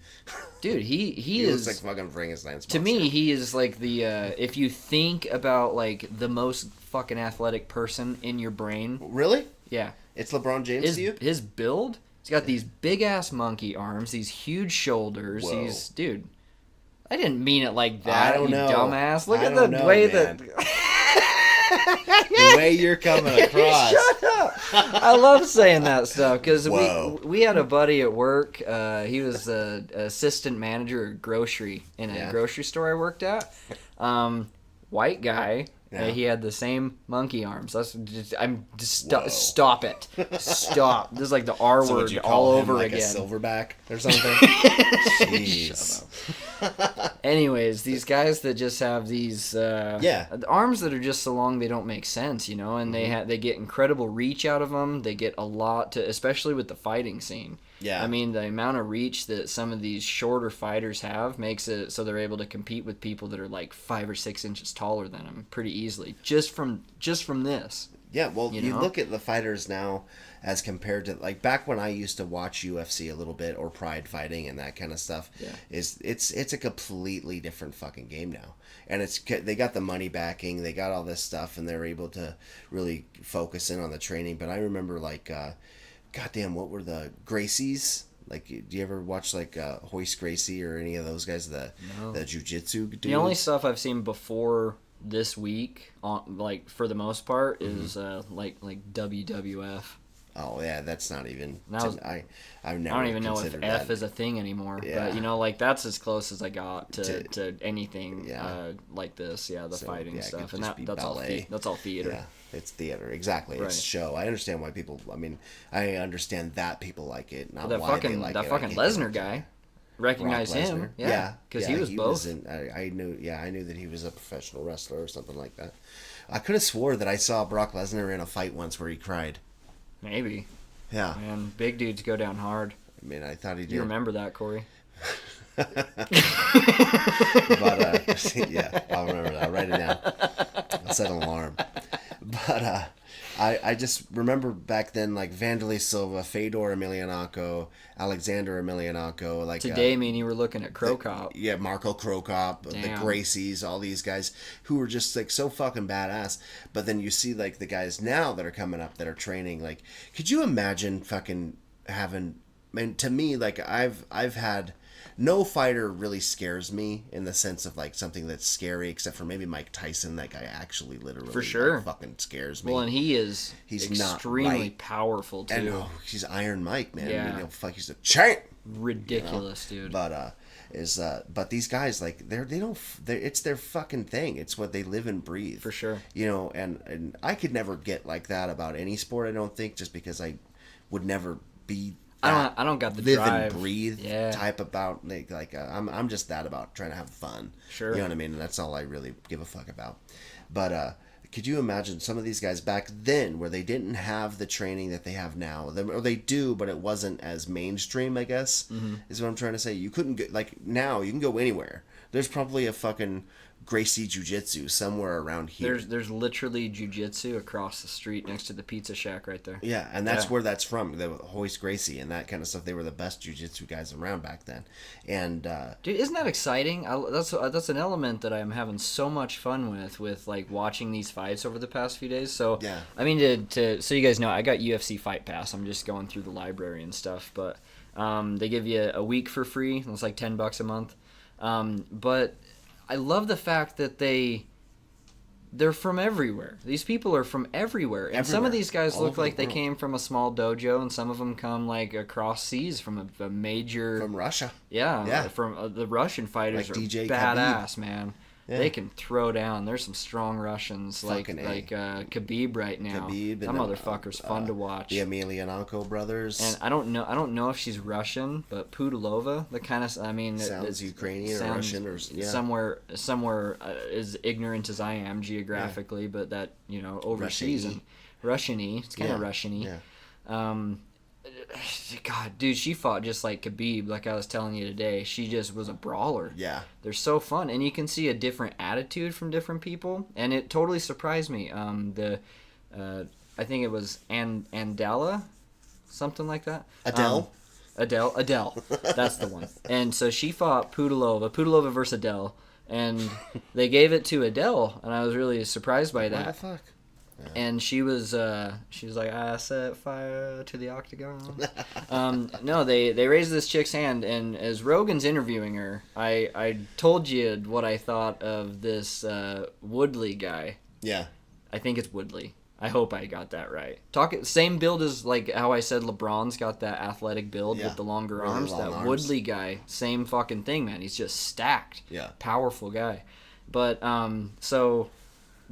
Dude, he He is looks like fucking Frankenstein's to monster. me, he is like the if you think about like the most fucking athletic person in your brain, Really? yeah. It's LeBron James to you? His build, he's got these big ass monkey arms, these huge shoulders. Whoa. He's dude. I didn't mean it like that, I don't you know. dumbass. Look I at don't the know, way man. that. The way you're coming across. Shut up! I love saying that stuff because Whoa. we had a buddy at work. He was the assistant manager at grocery in a Yeah. grocery store I worked at. White guy. Yeah. He had the same monkey arms. Whoa. Stop it. Stop. This is like the R So would word you all call him over like again. a silverback or something? Jeez. Anyways, these guys that just have these Yeah. arms that are just so long they don't make sense, you know, and they get incredible reach out of them. They get a lot to, especially with the fighting scene. Yeah. I mean, the amount of reach that some of these shorter fighters have makes it so they're able to compete with people that are like 5 or 6 inches taller than them pretty easily just from this. Yeah, well, You you know? look at the fighters now as compared to like back when I used to watch UFC a little bit or Pride Fighting and that kind of stuff. Yeah. It's a completely different fucking game now, and they got the money backing, they got all this stuff, and they're able to really focus in on the training. But I remember like, goddamn, what were the Gracies? Like, do you ever watch like Hoist Gracie or any of those guys? The jujitsu dudes. The only stuff I've seen before this week, on like for the most part, is like WWF. Oh yeah, that's not even. That was- I've never. I don't even know if considered F that. is a thing anymore. Yeah. But, you know, like, that's as close as I got to anything Yeah. like this. Yeah, the So, fighting yeah, it stuff. could And just be that's ballet. all theater. Yeah, it's theater. Exactly. It's Right. show. I understand why people. I mean, I understand that people like it. Not That why they fucking like that it. fucking Lesnar guy. Recognize Brock him. Lesnar. Yeah. Because he was both. I knew. Yeah, I knew that he was a professional wrestler or something like that. I could have swore that I saw Brock Lesnar in a fight once where he cried. Maybe. Yeah. Man, big dudes go down hard. I mean, I thought he did. You remember that, Cory? But yeah, I'll remember that. I'll write it down. I'll set an alarm. But I just remember back then, like Vanderlei Silva, Fedor Emelianenko, Alexander Emelianenko, like Today, me and you were looking at Crow Cop. yeah, Marco Krokop, the Damn. Gracies, all these guys who were just like so fucking badass. But then you see like the guys now that are coming up that are training. Like, could you imagine fucking having? I mean, to me, like I've had. No fighter really scares me in the sense of like something that's scary, except for maybe Mike Tyson. That guy actually literally For sure. like, fucking scares me. Well, and he's He's not extremely right. powerful, too. And he's Iron Mike, man. Yeah. You know, fuck, he's a champ. Ridiculous, dude. But but these guys like it's their fucking thing. It's what they live and breathe. For sure. You know, and I could never get like that about any sport. I don't think, just because I would never be. I don't got the live drive. and breathe Yeah. type about I'm just that about trying to have fun. Sure. You know what I mean? And that's all I really give a fuck about. But could you imagine some of these guys back then where they didn't have the training that they have now, or they do, but it wasn't as mainstream, I guess, is what I'm trying to say. You couldn't get, like, now you can go anywhere. There's probably a fucking Gracie Jiu-Jitsu somewhere around here. There's literally jiu-jitsu across the street next to the pizza shack right there. Yeah, and that's where that's from. The Hoist Gracie and that kind of stuff. They were the best jiu-jitsu guys around back then. And dude, isn't that exciting? That's an element that I'm having so much fun with like watching these fights over the past few days. So yeah. I mean, so you guys know, I got UFC Fight Pass. I'm just going through the library and stuff, but they give you a week for free. It's like $10 a month. But I love the fact that they're from everywhere. These people are from everywhere. And some of these guys look like they came from a small dojo, and some of them come like across seas from a major... From Russia. Yeah. From the Russian fighters like are DJ badass, Khabib. man. Yeah. They can throw down. There's some strong Russians like Khabib right now. Khabib, that motherfucker's fun to watch. The Emelianenko brothers. And I don't know if she's Russian, but Pudilova, the kind of, I mean, sounds Ukrainian or Russian or somewhere as ignorant as I am geographically, but that overseas and Russian-y. It's kind of Russian-y. Yeah. God, dude, she fought just like Khabib, like I was telling you today. She just was a brawler. Yeah. They're so fun, and you can see a different attitude from different people, and it totally surprised me. I think it was Andela, something like that. Adele? Adele. That's the one. And so she fought Pudilova versus Adele, and they gave it to Adele, and I was really surprised by that. What the fuck? Yeah. And she was like, I set fire to the octagon. No, they raised this chick's hand, and as Rogan's interviewing her, I told you what I thought of this Woodley guy. Yeah. I think it's Woodley. I hope I got that right. Same build as like how I said LeBron's got that athletic build with the longer really arms. That arms. Woodley guy, same fucking thing, man. He's just stacked. Yeah. Powerful guy. But so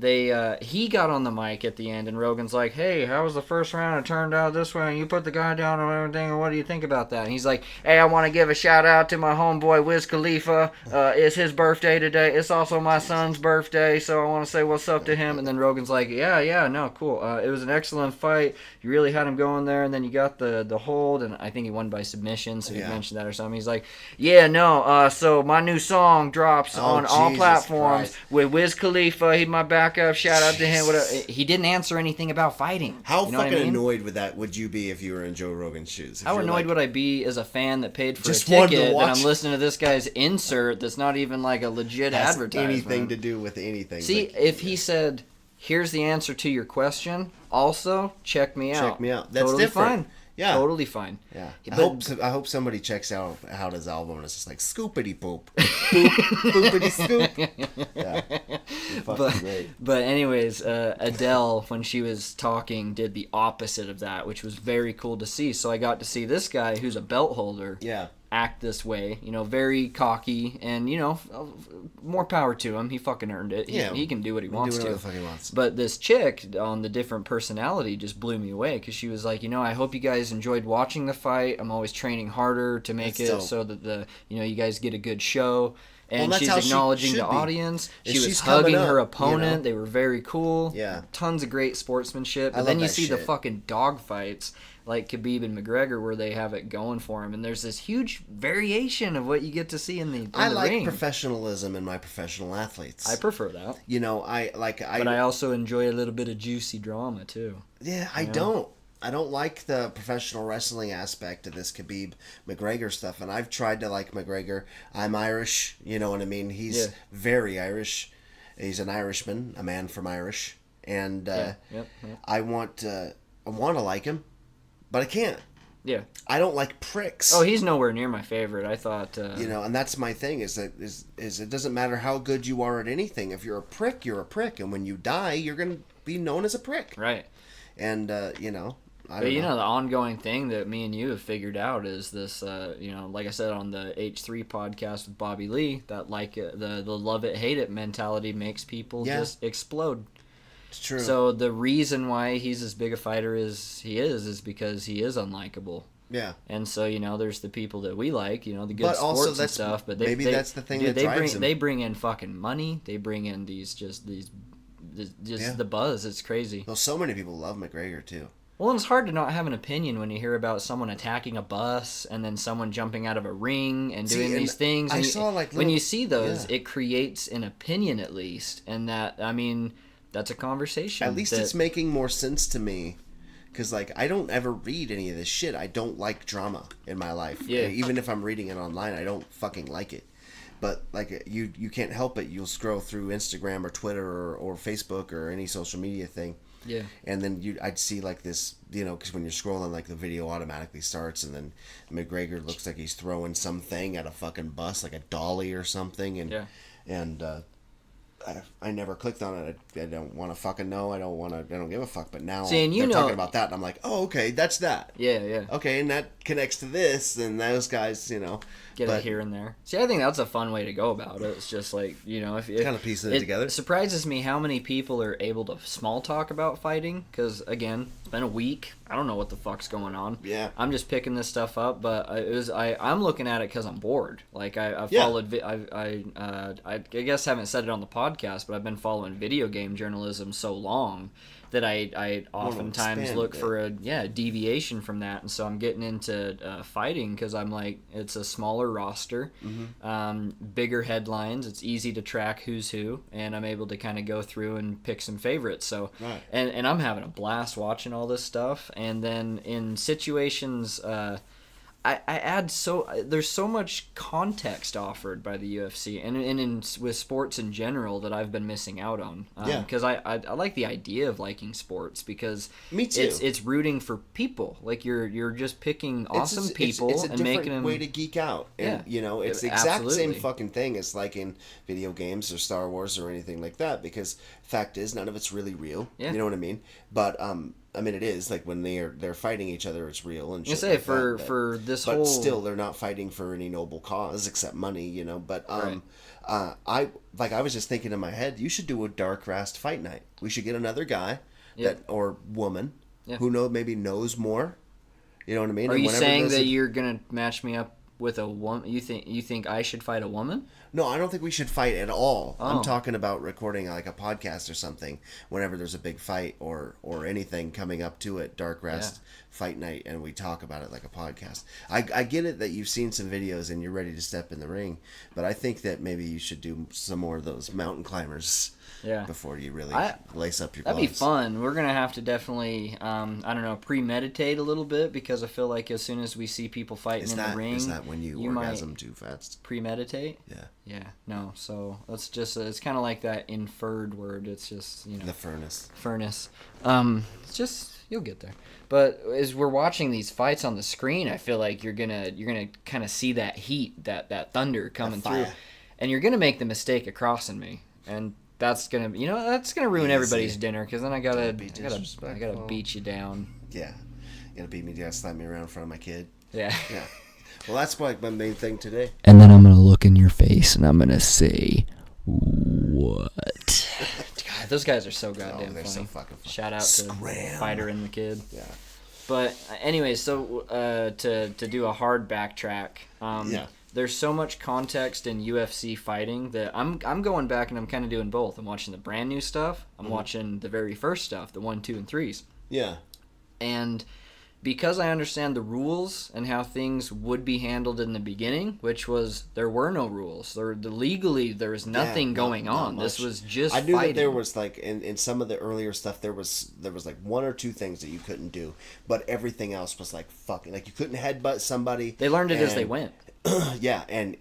he got on the mic at the end, and Rogan's like, hey, how was the first round? It turned out this way, and you put the guy down and everything, and what do you think about that? And he's like, hey, I want to give a shout out to my homeboy Wiz Khalifa. It's his birthday today. It's also my son's birthday, so I want to say what's up to him. And then Rogan's like, yeah, no, cool. It was an excellent fight. You really had him going there, and then you got the hold, and I think he won by submission, so he mentioned that or something. He's like, yeah, no, so my new song drops on all platforms with Wiz Khalifa. He's my backup. Shout out to him. He didn't answer anything about fighting. How fucking annoyed would you be if you were in Joe Rogan's shoes? How annoyed would I be as a fan that paid for a ticket and I'm listening to this guy's insert that's not even like a legit advertisement? Anything to do with anything. See, if he said, here's the answer to your question, also, check me out. Check me out. That's totally different. Fine. Yeah. Totally fine. Yeah. But, I hope somebody checks out his album and it's just like scoopity poop. Poopity scoop. Yeah. Fucking great. But anyways, Adele, when she was talking, did the opposite of that, which was very cool to see. So I got to see this guy who's a belt holder. Yeah. Act this way, very cocky, and more power to him. He fucking earned it. He can do what he wants to. But this chick on the different personality just blew me away because she was like, I hope you guys enjoyed watching the fight. I'm always training harder to make it so that you guys get a good show. And she's acknowledging the audience. She was hugging her opponent. They were very cool. Yeah. Tons of great sportsmanship. And then you see the fucking dog fights like Khabib and McGregor where they have it going for him. And there's this huge variation of what you get to see in the ring. I like professionalism in my professional athletes. I prefer that. But I also enjoy a little bit of juicy drama too. Yeah, I don't like the professional wrestling aspect of this Khabib McGregor stuff, and I've tried to like McGregor. I'm Irish, you know what I mean? He's very Irish. He's an Irishman, a man from Irish, and I want to like him, but I can't. Yeah. I don't like pricks. Oh, he's nowhere near my favorite. I thought. And that's my thing is it doesn't matter how good you are at anything. If you're a prick, you're a prick, and when you die, you're gonna be known as a prick. Right. And But the ongoing thing that me and you have figured out is this, like I said on the H3 podcast with Bobby Lee, that the love it, hate it mentality makes people just explode. It's true. So the reason why he's as big a fighter as he is because he is unlikable. Yeah. And so, there's the people that we like, the good sports and stuff. But that's the thing that drives him. They bring in fucking money. They bring in these the buzz. It's crazy. Well, so many people love McGregor too. Well, it's hard to not have an opinion when you hear about someone attacking a bus and then someone jumping out of a ring and doing these things. I And saw like when you see those, yeah. it creates an opinion at least, and that I mean, that's a conversation. At least it's making more sense to me. Because, like, I don't ever read any of this shit. I don't like drama in my life. Yeah. Even if I'm reading it online, I don't fucking like it. But, like, you can't help it. You'll scroll through Instagram or Twitter or Facebook or any social media thing. Yeah. And then I'd see, like, this, you know, because when you're scrolling, like, the video automatically starts, and then McGregor looks like he's throwing something at a fucking bus, like a dolly or something. And, Yeah. And, I never clicked on it. I don't want to fucking know. I don't give a fuck. But now See, and you they're know- talking about that, and I'm like, oh, okay, that's that. Yeah, yeah. Okay, and that connects to this, and those guys, you know. Get it here and there. See, I think that's a fun way to go about it. It's just like, you know, if Kind of piecing it together. It surprises me how many people are able to small talk about fighting. Because again, it's been a week. I don't know what the fuck's going on. Yeah. I'm just picking this stuff up, but I'm looking at it because I'm bored. Like I've Yeah. followed. I guess I haven't said it on the podcast, but I've been following video game journalism so long that I oftentimes expand look a bit. for a deviation from that, and so I'm getting into fighting because I'm like, it's a smaller roster, bigger headlines, it's easy to track who's who, and I'm able to kind of go through and pick some favorites. So Right. and I'm having a blast watching all this stuff, and then in situations I add there's so much context offered by the UFC and with sports in general that I've been missing out on. Yeah. Because I like the idea of liking sports because Me too. It's rooting for people. Like you're just picking awesome people it's a and different making them. way to geek out. And, Yeah. you know, it's the exact same Absolutely. fucking thing as like in video games or Star Wars or anything like that. Because fact is, none of it's really real. Yeah. You know what I mean? But I mean, it is like when they're fighting each other, it's real and shit. say like for that, for this but whole still, they're not fighting for any noble cause except money, you know. But Right. I was just thinking in my head, you should do a Darkrast fight night. We should get another guy Yeah. or woman Yeah. who maybe knows more. You know what I mean? Are And you whenever saying there's that a- you're gonna match me up with a woman? You think I should fight a woman? No, I don't think we should fight at all. Oh. I'm talking about recording like a podcast or something whenever there's a big fight or anything coming up to it, Darkrast fight night, and we talk about it like a podcast. I get it that you've seen some videos and you're ready to step in the ring, but I think that maybe you should do some more of those mountain climbers Yeah. before you really I- lace up your That'd gloves. be fun. We're gonna have to definitely, I don't know, premeditate a little bit because I feel like as soon as we see people fighting Is in that the ring, when you might orgasm too fast? premeditate. Yeah. Yeah, no. So that's just it's kind of like that inferred word. It's just The furnace. furnace. It's just you'll get there. But as we're watching these fights on the screen, I feel like you're gonna kind of see that heat, that thunder coming through, fire. and you're gonna make the mistake of crossing me, and that's gonna ruin Easy. everybody's dinner because then I gotta Don't be disrespectful. beat you down. Yeah. You gotta beat me, you gotta slap me around in front of my kid. Yeah. Yeah. Well, that's like my main thing today. And then I'm gonna look in your face and I'm gonna say, "What?" God, those guys are so goddamn they're funny. so fucking funny. Shout out to Scram. Fighter and the Kid. Yeah. But anyway, so to do a hard backtrack, Yeah. there's so much context in UFC fighting that I'm going back and I'm kind of doing both. I'm watching the brand new stuff. I'm watching the very first stuff, the 1, 2, and 3s. Yeah. And because I understand the rules and how things would be handled in the beginning, which was there were no rules. Legally, there was nothing going not on. This much. was just I knew fighting. that there was like in some of the earlier stuff there was like 1 or 2 things that you couldn't do, but everything else was like fucking like you couldn't headbutt somebody. They learned it as they and- went. Yeah, and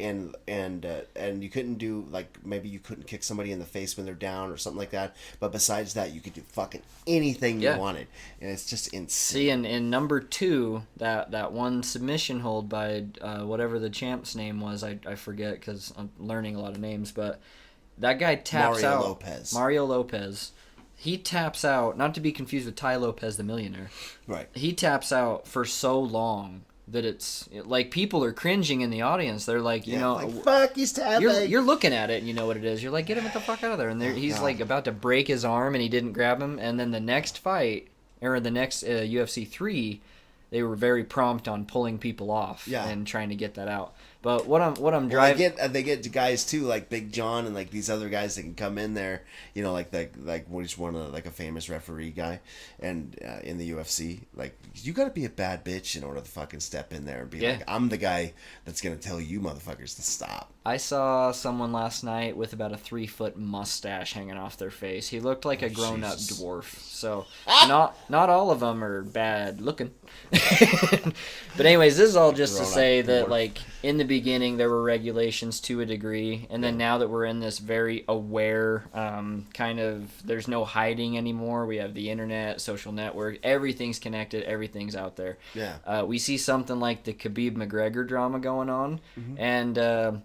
you couldn't do like maybe you couldn't kick somebody in the face when they're down or something like that. But besides that, you could do fucking anything Yeah. you wanted, and it's just insane. See, in number 2, that one submission hold by whatever the champ's name was, I forget because I'm learning a lot of names, but that guy taps Mario out. Lopez. Mario Lopez. He taps out, not to be confused with Ty Lopez, the millionaire. Right. He taps out for so long that it's like people are cringing in the audience. They're like, you know, like, fuck, he's tapping. you're looking at it and you know what it is. You're like, get him the fuck out of there. And he's God. like about to break his arm and he didn't grab him. And then the next fight, or the next UFC 3, they were very prompt on pulling people off Yeah. and trying to get that out. But what I'm Well, driving. they get guys too, like Big John and like these other guys that can come in there. You know, like which one of like a famous referee guy, and in the UFC, like you got to be a bad bitch in order to fucking step in there and be like, I'm the guy that's gonna tell you motherfuckers to stop. I saw someone last night with about a 3-foot mustache hanging off their face. He looked like a grown-up dwarf. So not all of them are bad looking. But anyways, this is all just to say that like in the beginning there were regulations to a degree, and then now that we're in this very aware kind of, there's no hiding anymore. We have the internet, social network, everything's connected, everything's out there. Yeah. We see something like the Khabib McGregor drama going on, and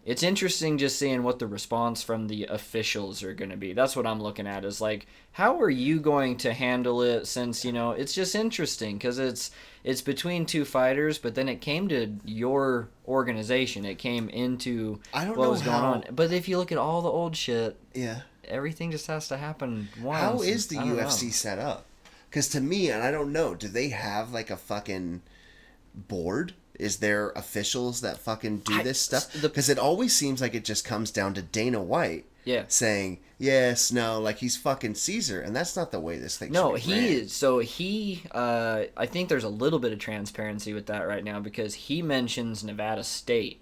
it's interesting just seeing what the response from the officials are going to be. That's what I'm looking at, is like, how are you going to handle it, since, you know, it's just interesting because it's between two fighters, but then it came to your organization. It came into what was going on. But if you look at all the old shit, everything just has to happen once. How is the UFC set up? Because to me, and I don't know, do they have like a fucking board? Is there officials that fucking do this stuff? Because it always seems like it just comes down to Dana White saying yes, no, like he's fucking Caesar, and that's not the way this thing should be ran. So I think there's a little bit of transparency with that right now, because he mentions Nevada State.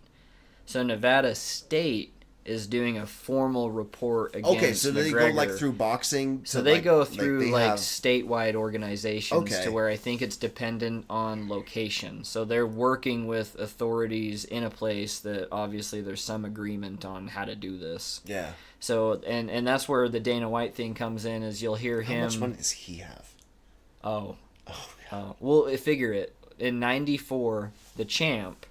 So Nevada State is doing a formal report against Okay, so they McGregor. go like through boxing. So they go through like statewide organizations to where I think it's dependent on location. So they're working with authorities in a place that obviously there's some agreement on how to do this. Yeah. So and that's where the Dana White thing comes in, is you'll hear him. How much money does he have? Well, figure it. In '94, the champ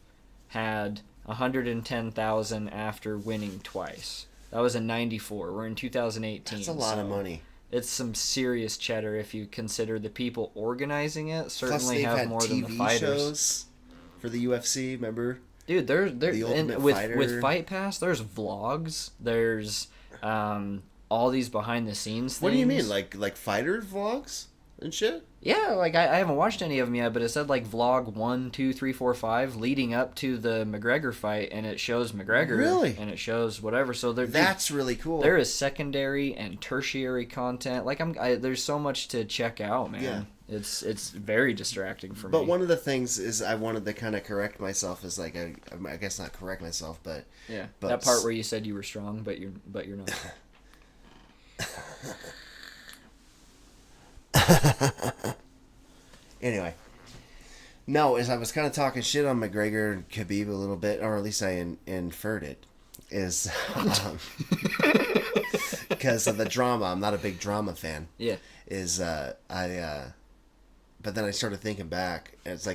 had 110,000 after winning twice. That was in '94. We're in 2018. That's a lot of money. It's some serious cheddar if you consider the people organizing it certainly Plus they've have had more TV than the fighters. Shows for the UFC, remember? Dude, they're The Ultimate with Fighter. Fight Pass, there's vlogs, there's all these behind the scenes things. What do you mean, like fighter vlogs and shit? Yeah, like I haven't watched any of them yet, but it said like vlog 1, 2, 3, 4, 5 leading up to the McGregor fight, and it shows McGregor, Really? and it shows whatever. So That's really cool. There is secondary and tertiary content. Like there's so much to check out, man. Yeah. It's very distracting for me. But one of the things is I wanted to kind of correct myself, is like I guess not correct myself, but yeah, but that part where you said you were strong, but you're not. Anyway, no, as I was kind of talking shit on McGregor and Khabib a little bit, or at least I inferred it, is because of the drama. I'm not a big drama fan. Yeah. But then I started thinking back. It's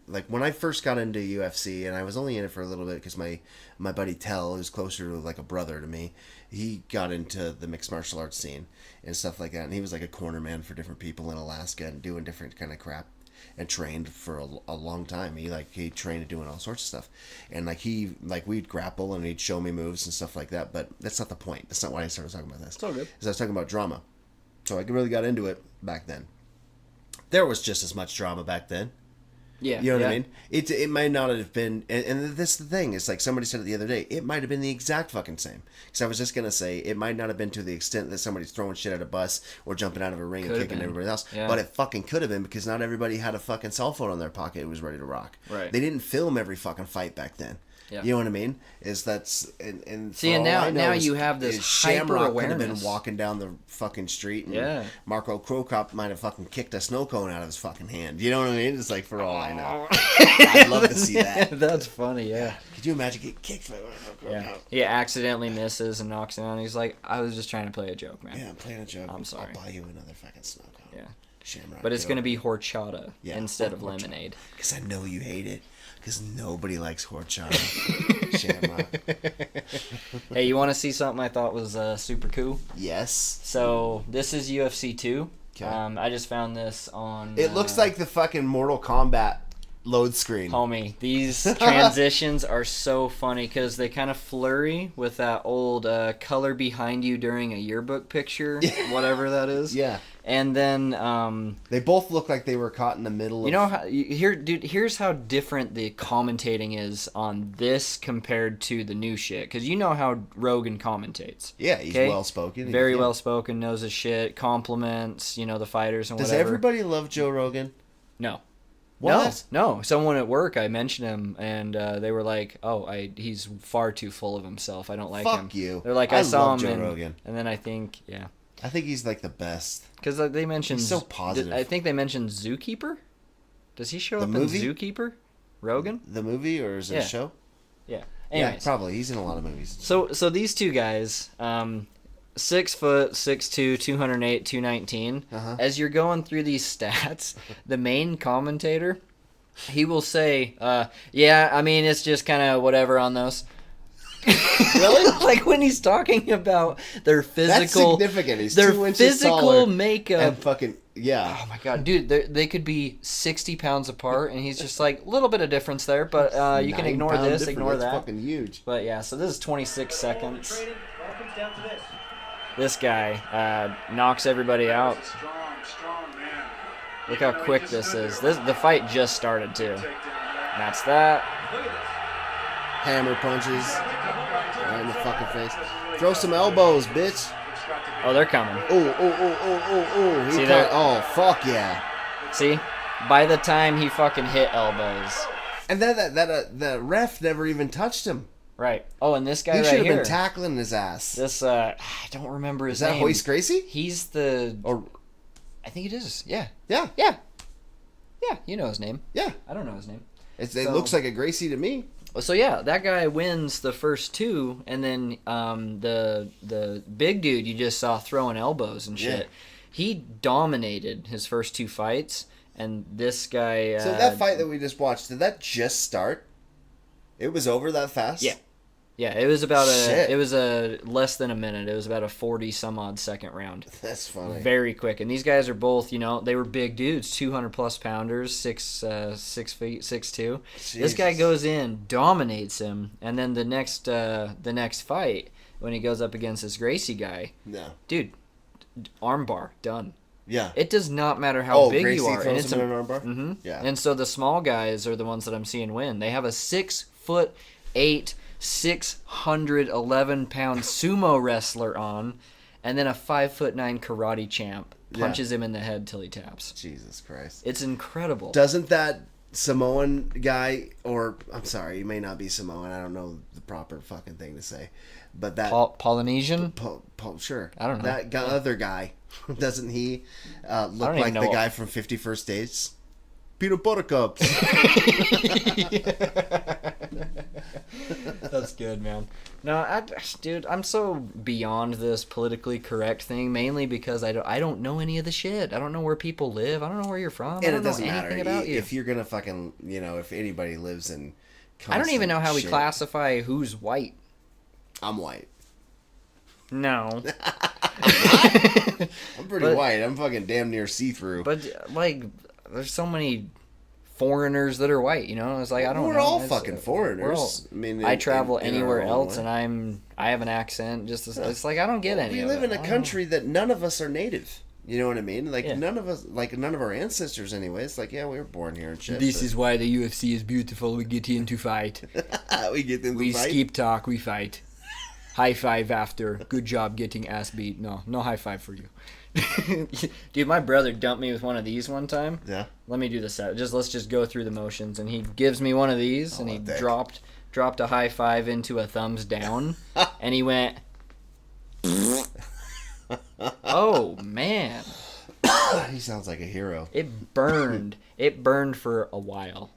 like when I first got into UFC, and I was only in it for a little bit because my buddy Tell, who's closer to like a brother to me, he got into the mixed martial arts scene and stuff like that. And he was like a corner man for different people in Alaska and doing different kind of crap, and trained for a long time. He trained doing all sorts of stuff, and we'd grapple and he'd show me moves and stuff like that. But that's not the point. That's not why I started talking about this. It's all good. Because I was talking about drama, so I really got into it back then. There was just as much drama back then. Yeah. You know what I mean? It might not have been, and this is the thing. It's like somebody said it the other day. It might have been the exact fucking same. Because I was just gonna say it might not have been to the extent that somebody's throwing shit at a bus or jumping out of a ring and kicking everybody else. Yeah. But it fucking could have been, because not everybody had a fucking cell phone in their pocket who was ready to rock. Right. They didn't film every fucking fight back then. Yeah. You know what I mean? See, and now you have this Shamrock could have hyper-awareness. been walking down the fucking street, and Marco Crocop might have fucking kicked a snow cone out of his fucking hand. You know what I mean? It's like, for all I know. I'd love to see that. That's funny, yeah. Could you imagine getting kicked by Marco Crocop? Yeah. He accidentally misses and knocks it down. He's like, I was just trying to play a joke, man. Yeah, I'm playing a joke. I'm sorry. I'll buy you another fucking snow cone. Yeah. Shamrock. But it's going to be horchata instead of lemonade. Because I know you hate it. Because nobody likes horchata. Shamrock. Hey, you want to see something I thought was super cool? Yes. So, this is UFC 2. Okay. I just found this on... It looks like the fucking Mortal Kombat load screen. Homie, these transitions are so funny because they kind of flurry with that old color behind you during a yearbook picture, whatever that is. Yeah. And then they both look like they were caught in the middle of... You know how here's how different the commentating is on this compared to the new shit. Because you know how Rogan commentates. Yeah, he's well-spoken. Very well-spoken, knows his shit, compliments, the fighters and Does whatever. everybody love Joe Rogan? No. What? No. Someone at work, I mentioned him, and they were like, "Oh, he's far too full of himself. I don't like him." Fuck you. They're like, I saw love him, Joe and, Rogan. and then I think, yeah, I think he's like the best. because they mentioned He's so positive. I think they mentioned Zookeeper. Does he show The up movie? in Zookeeper? Rogan? The movie, or is it a show? Yeah. Yeah, Anyways, probably. He's in a lot of movies. so these two guys, 6 foot, 6'2", 208, 219. As you're going through these stats, the main commentator, he will say, yeah, I mean, it's just kind of whatever on those. Really? Like when he's talking about their physical... That's significant. He's their 2 inches physical taller makeup. and fucking... Yeah. Oh my god, dude, they could be 60 pounds apart, and he's just like, a little bit of difference there, but you can 9 ignore pound this, difference. ignore That's that. fucking huge. But yeah, so this is 26 seconds. Training all comes down to this. This guy knocks everybody out. Strong man. Look how quick this is. The fight just started too. That's that. Look at this. Hammer punches. Right in the fucking face. Throw some elbows, bitch. Oh, they're coming. Oh. He See caught, there? oh, fuck yeah. See? By the time he fucking hit elbows. And then the ref never even touched him. Right. Oh, and this guy He right should have here. been tackling his ass. This I don't remember his Is that name. Hoist Gracie? He's the... Or I think it is. Yeah. yeah, Yeah, you know his name. yeah. I don't know his name. It So- looks like a Gracie to me. So yeah, that guy wins the first two, and then the big dude you just saw throwing elbows and shit. Yeah. He dominated his first two fights, and this guy. So that fight that we just watched, did that just start? It was over that fast? Yeah. Yeah, it was about Shit. it was a less than a minute. It was about a 40 some odd second round. That's funny. Very quick. And these guys are both, they were big dudes, 200 plus pounders, 6 feet, 6'2". This guy Jesus. goes in, dominates him, and then the next fight, when he goes up against this Gracie guy, No. dude, armbar, done. Yeah. It does not matter how big Gracie you are. throws him in an armbar? Mm-hmm. Yeah. And so the small guys are the ones that I'm seeing win. They have a 6'8", 611 pound sumo wrestler on, and then a 5'9" karate champ punches him in the head till he taps. Jesus Christ. It's incredible. Doesn't that Samoan guy, or I'm sorry, he may not be Samoan. I don't know the proper fucking thing to say, but that Polynesian? sure. I don't know. That guy, other guy, doesn't he look even like the know. guy from 51st Dates? Peanut butter cups. That's good, man. No, dude, I'm so beyond this politically correct thing, mainly because I don't know any of the shit. I don't know where people live. I don't know where you're from. I And don't it doesn't know matter anything about you. if you're gonna fucking, if anybody lives in. I don't even know how we shit. classify who's white. I'm white. No. I'm pretty But- white. I'm fucking damn near see-through. But, like, there's so many foreigners that are white, It's like, I don't know. We're all It's- fucking foreigners. we're all- I mean, I travel in our anywhere own else, way. and I have an accent. It's like, I don't get any We of live it. in a I don't country that none of us are native. You know what I mean? Like Yeah. none of us, like none of our ancestors, anyway. It's like, yeah, we were born here and know. shit. This but is why the UFC is beautiful. We get into fight. we get in the We fight. skip talk, we fight. High five after. Good job getting ass beat. No high five for you. Dude, my brother dumped me with one of these one time. Yeah. Let me do this out. Let's just go through the motions. And he gives me one of these, and he what the heck? dropped a high five into a thumbs down, and he went. Oh man, He sounds like a hero. it burned. It burned for a while,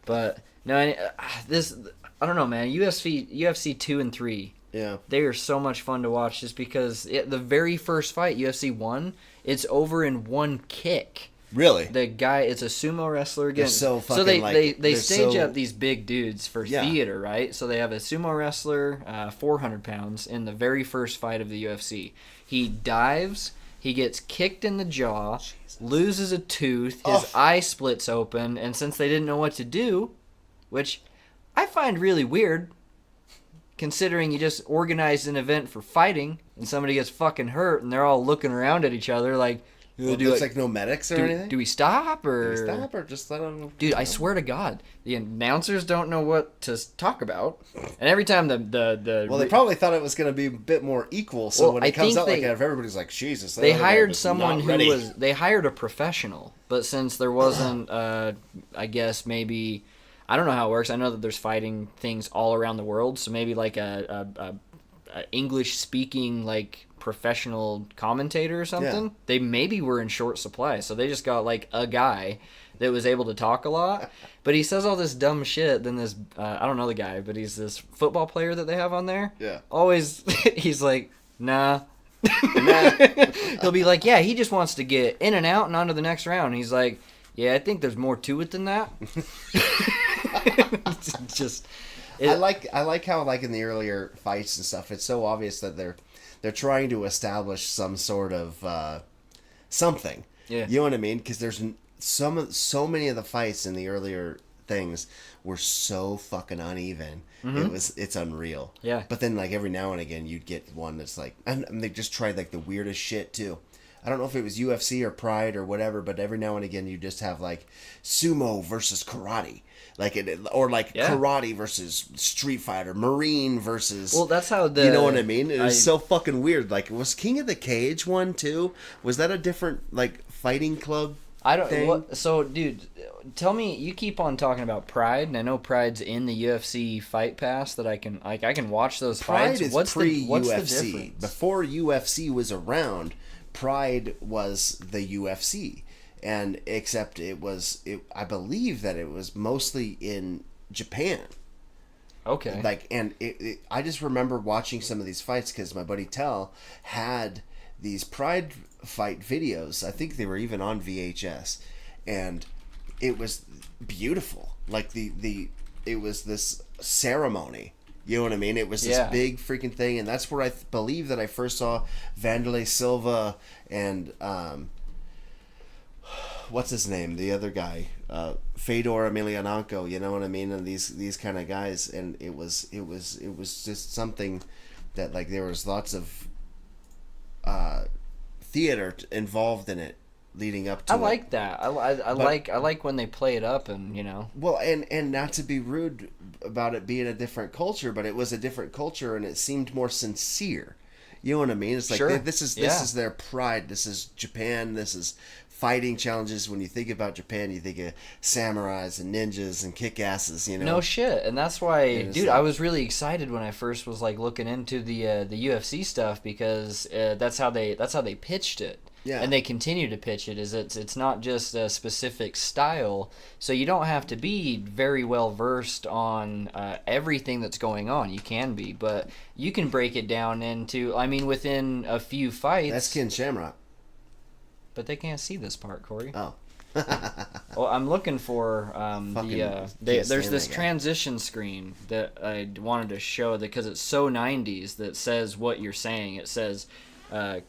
but no, I don't know, man. UFC 2 and 3. Yeah. They are so much fun to watch just because the very first fight, UFC 1, it's over in one kick. Really? The guy, it's a sumo wrestler again. They're so so fucking, they like, they they're stage so- up these big dudes for Yeah. theater, right? So they have a sumo wrestler, 400 pounds, in the very first fight of the UFC. He dives, He gets kicked in the jaw, loses a tooth, his eye splits open, and since they didn't know what to do, which I find really weird, considering you just organized an event for fighting and somebody gets fucking hurt and they're all looking around at each other like, there's like no medics or anything? Do we stop or just let them... Dude, I swear to God, the announcers don't know what to talk about. And every time Well, they probably thought it was going to be a bit more equal, so when it comes out like that, if everybody's like, Jesus. They hired someone who was... They hired a professional, but since there wasn't, I guess, maybe... I don't know how it works. I know that there's fighting things all around the world, so maybe like a English-speaking, like... professional commentator or something. Yeah. They maybe were in short supply, so they just got like a guy that was able to talk a lot, but he says all this dumb shit. Then this I don't know the guy, but he's this football player that they have on there. Yeah, always he's like, nah. He'll be like, yeah, he just wants to get in and out and on to the next round. He's like, yeah, I think there's more to it than that. I like how like in the earlier fights and stuff, it's so obvious that they're trying to establish some sort of something. Yeah. You know what I mean? Because there's so many of the fights in the earlier things were so fucking uneven. Mm-hmm. It's unreal. Yeah. But then like every now and again you'd get one that's like, and they just tried like the weirdest shit too. I don't know if it was UFC or Pride or whatever, but every now and again you just have like sumo versus karate. Karate versus Street Fighter, Marine versus... Well, that's how you know what I mean? It was so fucking weird. Like, was King of the Cage one, too? Was that a different, like, fighting club thing? So, dude, tell me, you keep on talking about Pride, and I know Pride's in the UFC Fight Pass that I can watch those Pride fights. Is what's pre-UFC. The difference? Before UFC was around, Pride was the UFC. And except I believe that it was mostly in Japan. Okay. Like, and I just remember watching some of these fights because my buddy Tell had these Pride fight videos. I think they were even on VHS, and it was beautiful. Like it was this ceremony. You know what I mean? It was this big freaking thing, and that's where I believe that I first saw Vanderlei Silva and what's his name? The other guy, Fedor Emelianenko. You know what I mean? And these kind of guys, and it was just something that like there was lots of theater involved in it leading up to. I like that. I like when they play it up, and you know. Well, and not to be rude about it being a different culture, but it was a different culture, and it seemed more sincere. You know what I mean? It's like sure. this is their pride. This is Japan. This is fighting challenges. When you think about Japan, you think of samurais and ninjas and kick-asses, you know. No shit. And that's why, dude, I was really excited when I first was like looking into the UFC stuff because that's how they pitched it. Yeah. And they continue to pitch it. It's not just a specific style, so you don't have to be very well versed on everything that's going on. You can be, but you can break it down into. I mean, within a few fights. That's Ken Shamrock. But they can't see this part, Cory. Oh. Well, I'm looking for there's this transition screen that I wanted to show because it's so 90s that says what you're saying. It says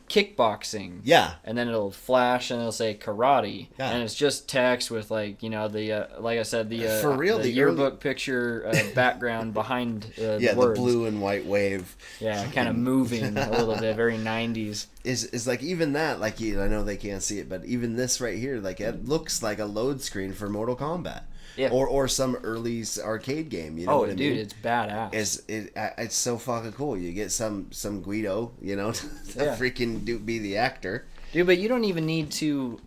kickboxing. Yeah. And then it'll flash and it'll say karate. Yeah. And it's just text with like, you know, the like I said, for real, the yearbook picture background behind the words. The blue and white wave. Yeah, kind of moving a little bit, very 90s. Is like even that, like I know they can't see it, but even this right here, like it looks like a load screen for Mortal Kombat. Yeah. Or some early arcade game, you know what I mean? Dude, it's badass. It's so fucking cool. You get some Guido, you know, to freaking be the actor. Dude, but you don't even need to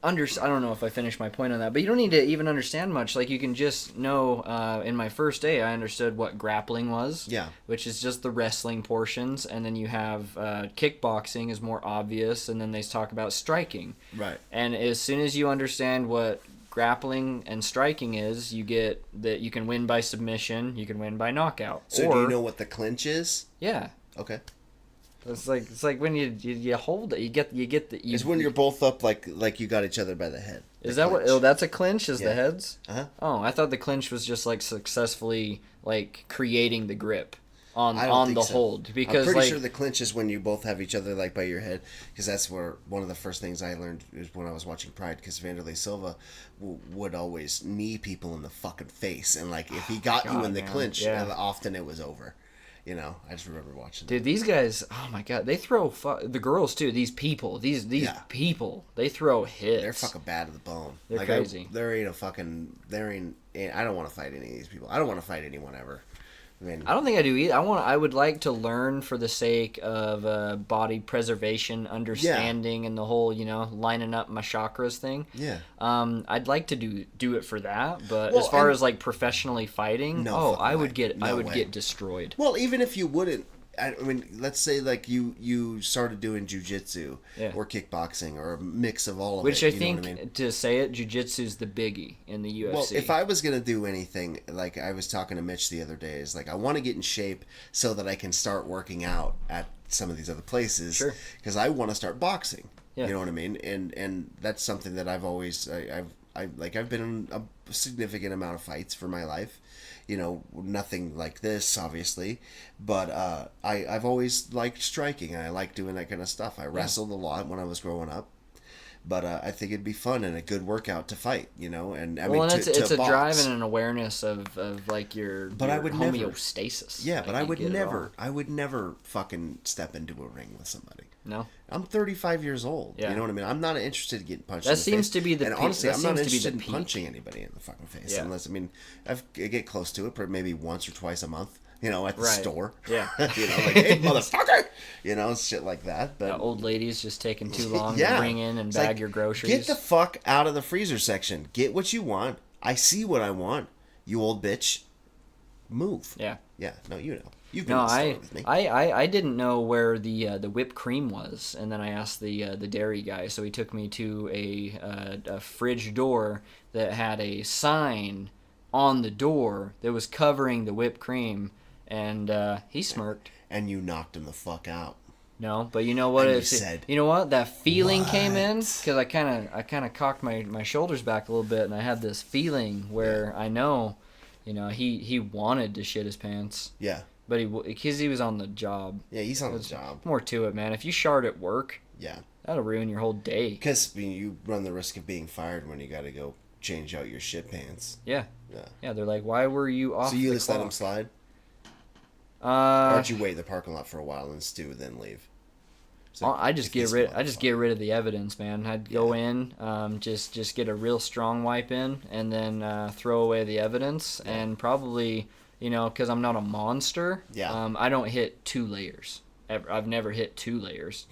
I don't know if I finished my point on that, but you don't need to even understand much. Like, you can just know, in my first day, I understood what grappling was. Yeah. Which is just the wrestling portions, and then you have kickboxing is more obvious, and then they talk about striking. Right. And as soon as you understand what grappling and striking is, you get that you can win by submission, you can win by knockout. So do you know what the clinch is? Yeah. Okay. It's like when you hold it, you get the. It's when you're both up like you got each other by the head. Is that what? Oh, that's a clinch. Is the heads? Uh-huh. Oh, I thought the clinch was just like successfully like creating the grip. I don't on think the so. hold, I'm because pretty like sure the clinch is when you both have each other like by your head, because that's where one of the first things I learned is when I was watching Pride, because Vanderlei Silva would always knee people in the fucking face, and like if he got you God, in the man. clinch, Yeah. often it was over. You know, I just remember watching. Dude, these guys, oh my god, they throw the girls too. These people, these Yeah. people, they throw hits. They're fucking bad to the bone. They're like, crazy. There ain't a fucking. I don't want to fight any of these people. I don't want to fight anyone ever. I mean, I don't think I do either. I would like to learn for the sake of body preservation, understanding, and the whole, lining up my chakras thing. yeah. I'd like to do it for that, but Well, as far and- as like professionally fighting, No fucking I way. would get No way. get destroyed. Well, even if you wouldn't, I mean, let's say like you started doing jujitsu Yeah. or kickboxing or a mix of all of Which it. I you think, know what I mean? to say it, jiu-jitsu's the biggie in the UFC. Well, if I was gonna do anything, like I was talking to Mitch the other day, is like I want to get in shape so that I can start working out at some of these other places. Sure. Because I want to start boxing. Yeah. You know what I mean? And that's something that I've always I've been in a significant amount of fights for my life. You know, nothing like this, obviously, but I've always liked striking, and I like doing that kind of stuff. I wrestled a lot when I was growing up, but I think it'd be fun and a good workout to fight, and I mean, and to it's a box. drive and an awareness of like your, But your I would never- homeostasis. Yeah, but I think would get it never, all. I would never fucking step into a ring with somebody. No, I'm 35 years old. Yeah. You know what I mean? I'm not interested in getting punched That in the seems face. to be the And peak- honestly, that I'm not seems to be the interested in peak. punching anybody in the fucking face. Yeah. Unless, I mean, I get close to it, but maybe once or twice a month, at the Right. store. Yeah. Like, hey, motherfucker! Shit like that. But old ladies just taking too long yeah. to bring in and It's bag like, your groceries. Get the fuck out of the freezer section. Get what you want. I see what I want. You old bitch. Move. Yeah. Yeah. No, you know. You've been No, in the store I, with me. I didn't know where the whipped cream was, and then I asked the dairy guy, so he took me to a fridge door that had a sign on the door that was covering the whipped cream, and he smirked. And you knocked him the fuck out. No, but you know what? And you said, you know what? That feeling came in "What?" because I kind of cocked my shoulders back a little bit, and I had this feeling where I know, he wanted to shit his pants. Yeah. But because he was on the job. Yeah, he's on the There's job. more to it, man. If you shard at work, Yeah. that'll ruin your whole day. Because you run the risk of being fired when you got to go change out your shit pants. Yeah. Yeah. Yeah, they're like, why were you off So you the just let him clock? slide? Or Uh, did you wait in the parking lot for a while and stew, then leave? So I just if this get rid of the evidence, man. I'd go in, just get a real strong wipe in, and then throw away the evidence, and probably, because I'm not a monster. Yeah. I don't hit 2 layers. Ever. I've never hit 2 layers.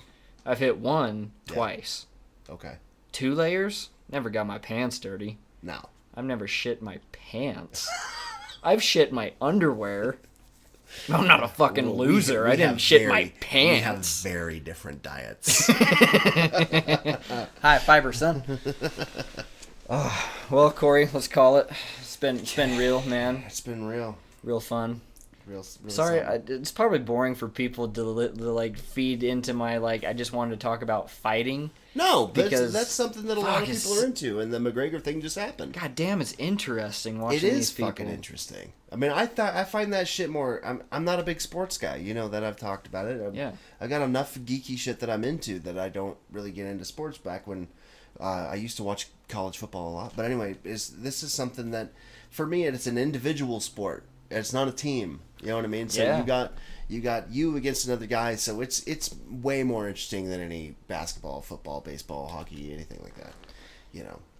I've hit one twice. Okay. 2 layers? Never got my pants dirty. Now. I've never shit my pants. I've shit my underwear. I'm not a fucking Well, loser. we I didn't have shit my We have pants. very different diets. High fiber, son. Oh, well, Cory, let's call it. It's been real, man. It's been real. Real fun. Real Sorry, something. it's probably boring for people to like feed into my I just wanted to talk about fighting. No, because that's something that a lot of fuck, people are into, and the McGregor thing just happened. God damn, it's interesting watching It is these people. fucking interesting. I mean, I find that shit more. I'm not a big sports guy, that I've talked about it. Yeah. I got enough geeky shit that I'm into that I don't really get into sports. Back when I used to watch college football a lot, but anyway, this is something that for me it's an individual sport. It's not a team. You know what I mean? So Yeah. you got you against another guy. So it's way more interesting than any basketball, football, baseball, hockey, anything like that.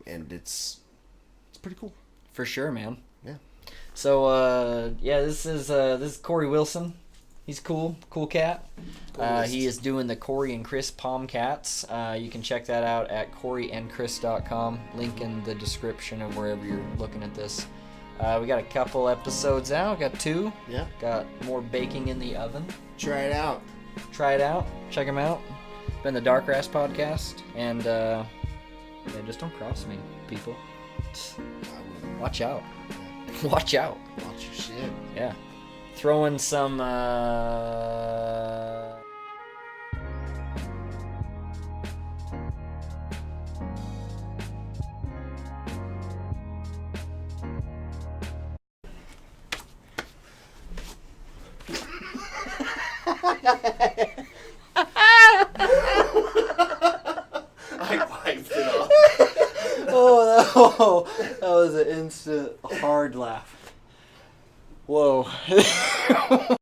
And it's pretty cool. For sure, man. Yeah. So this is Cory Wilson. He's cool cat. He is doing the Cory and Chris Palm Cats. You can check that out at CoryandChris.com. Link in the description of wherever you're looking at this. We got a couple episodes out. Got 2. Yeah. Got more baking in the oven. Try it out. Try it out. Check them out. Been the Darkrast podcast. And just don't cross me, people. Watch out. Watch out. Watch your shit. Yeah. Throw in some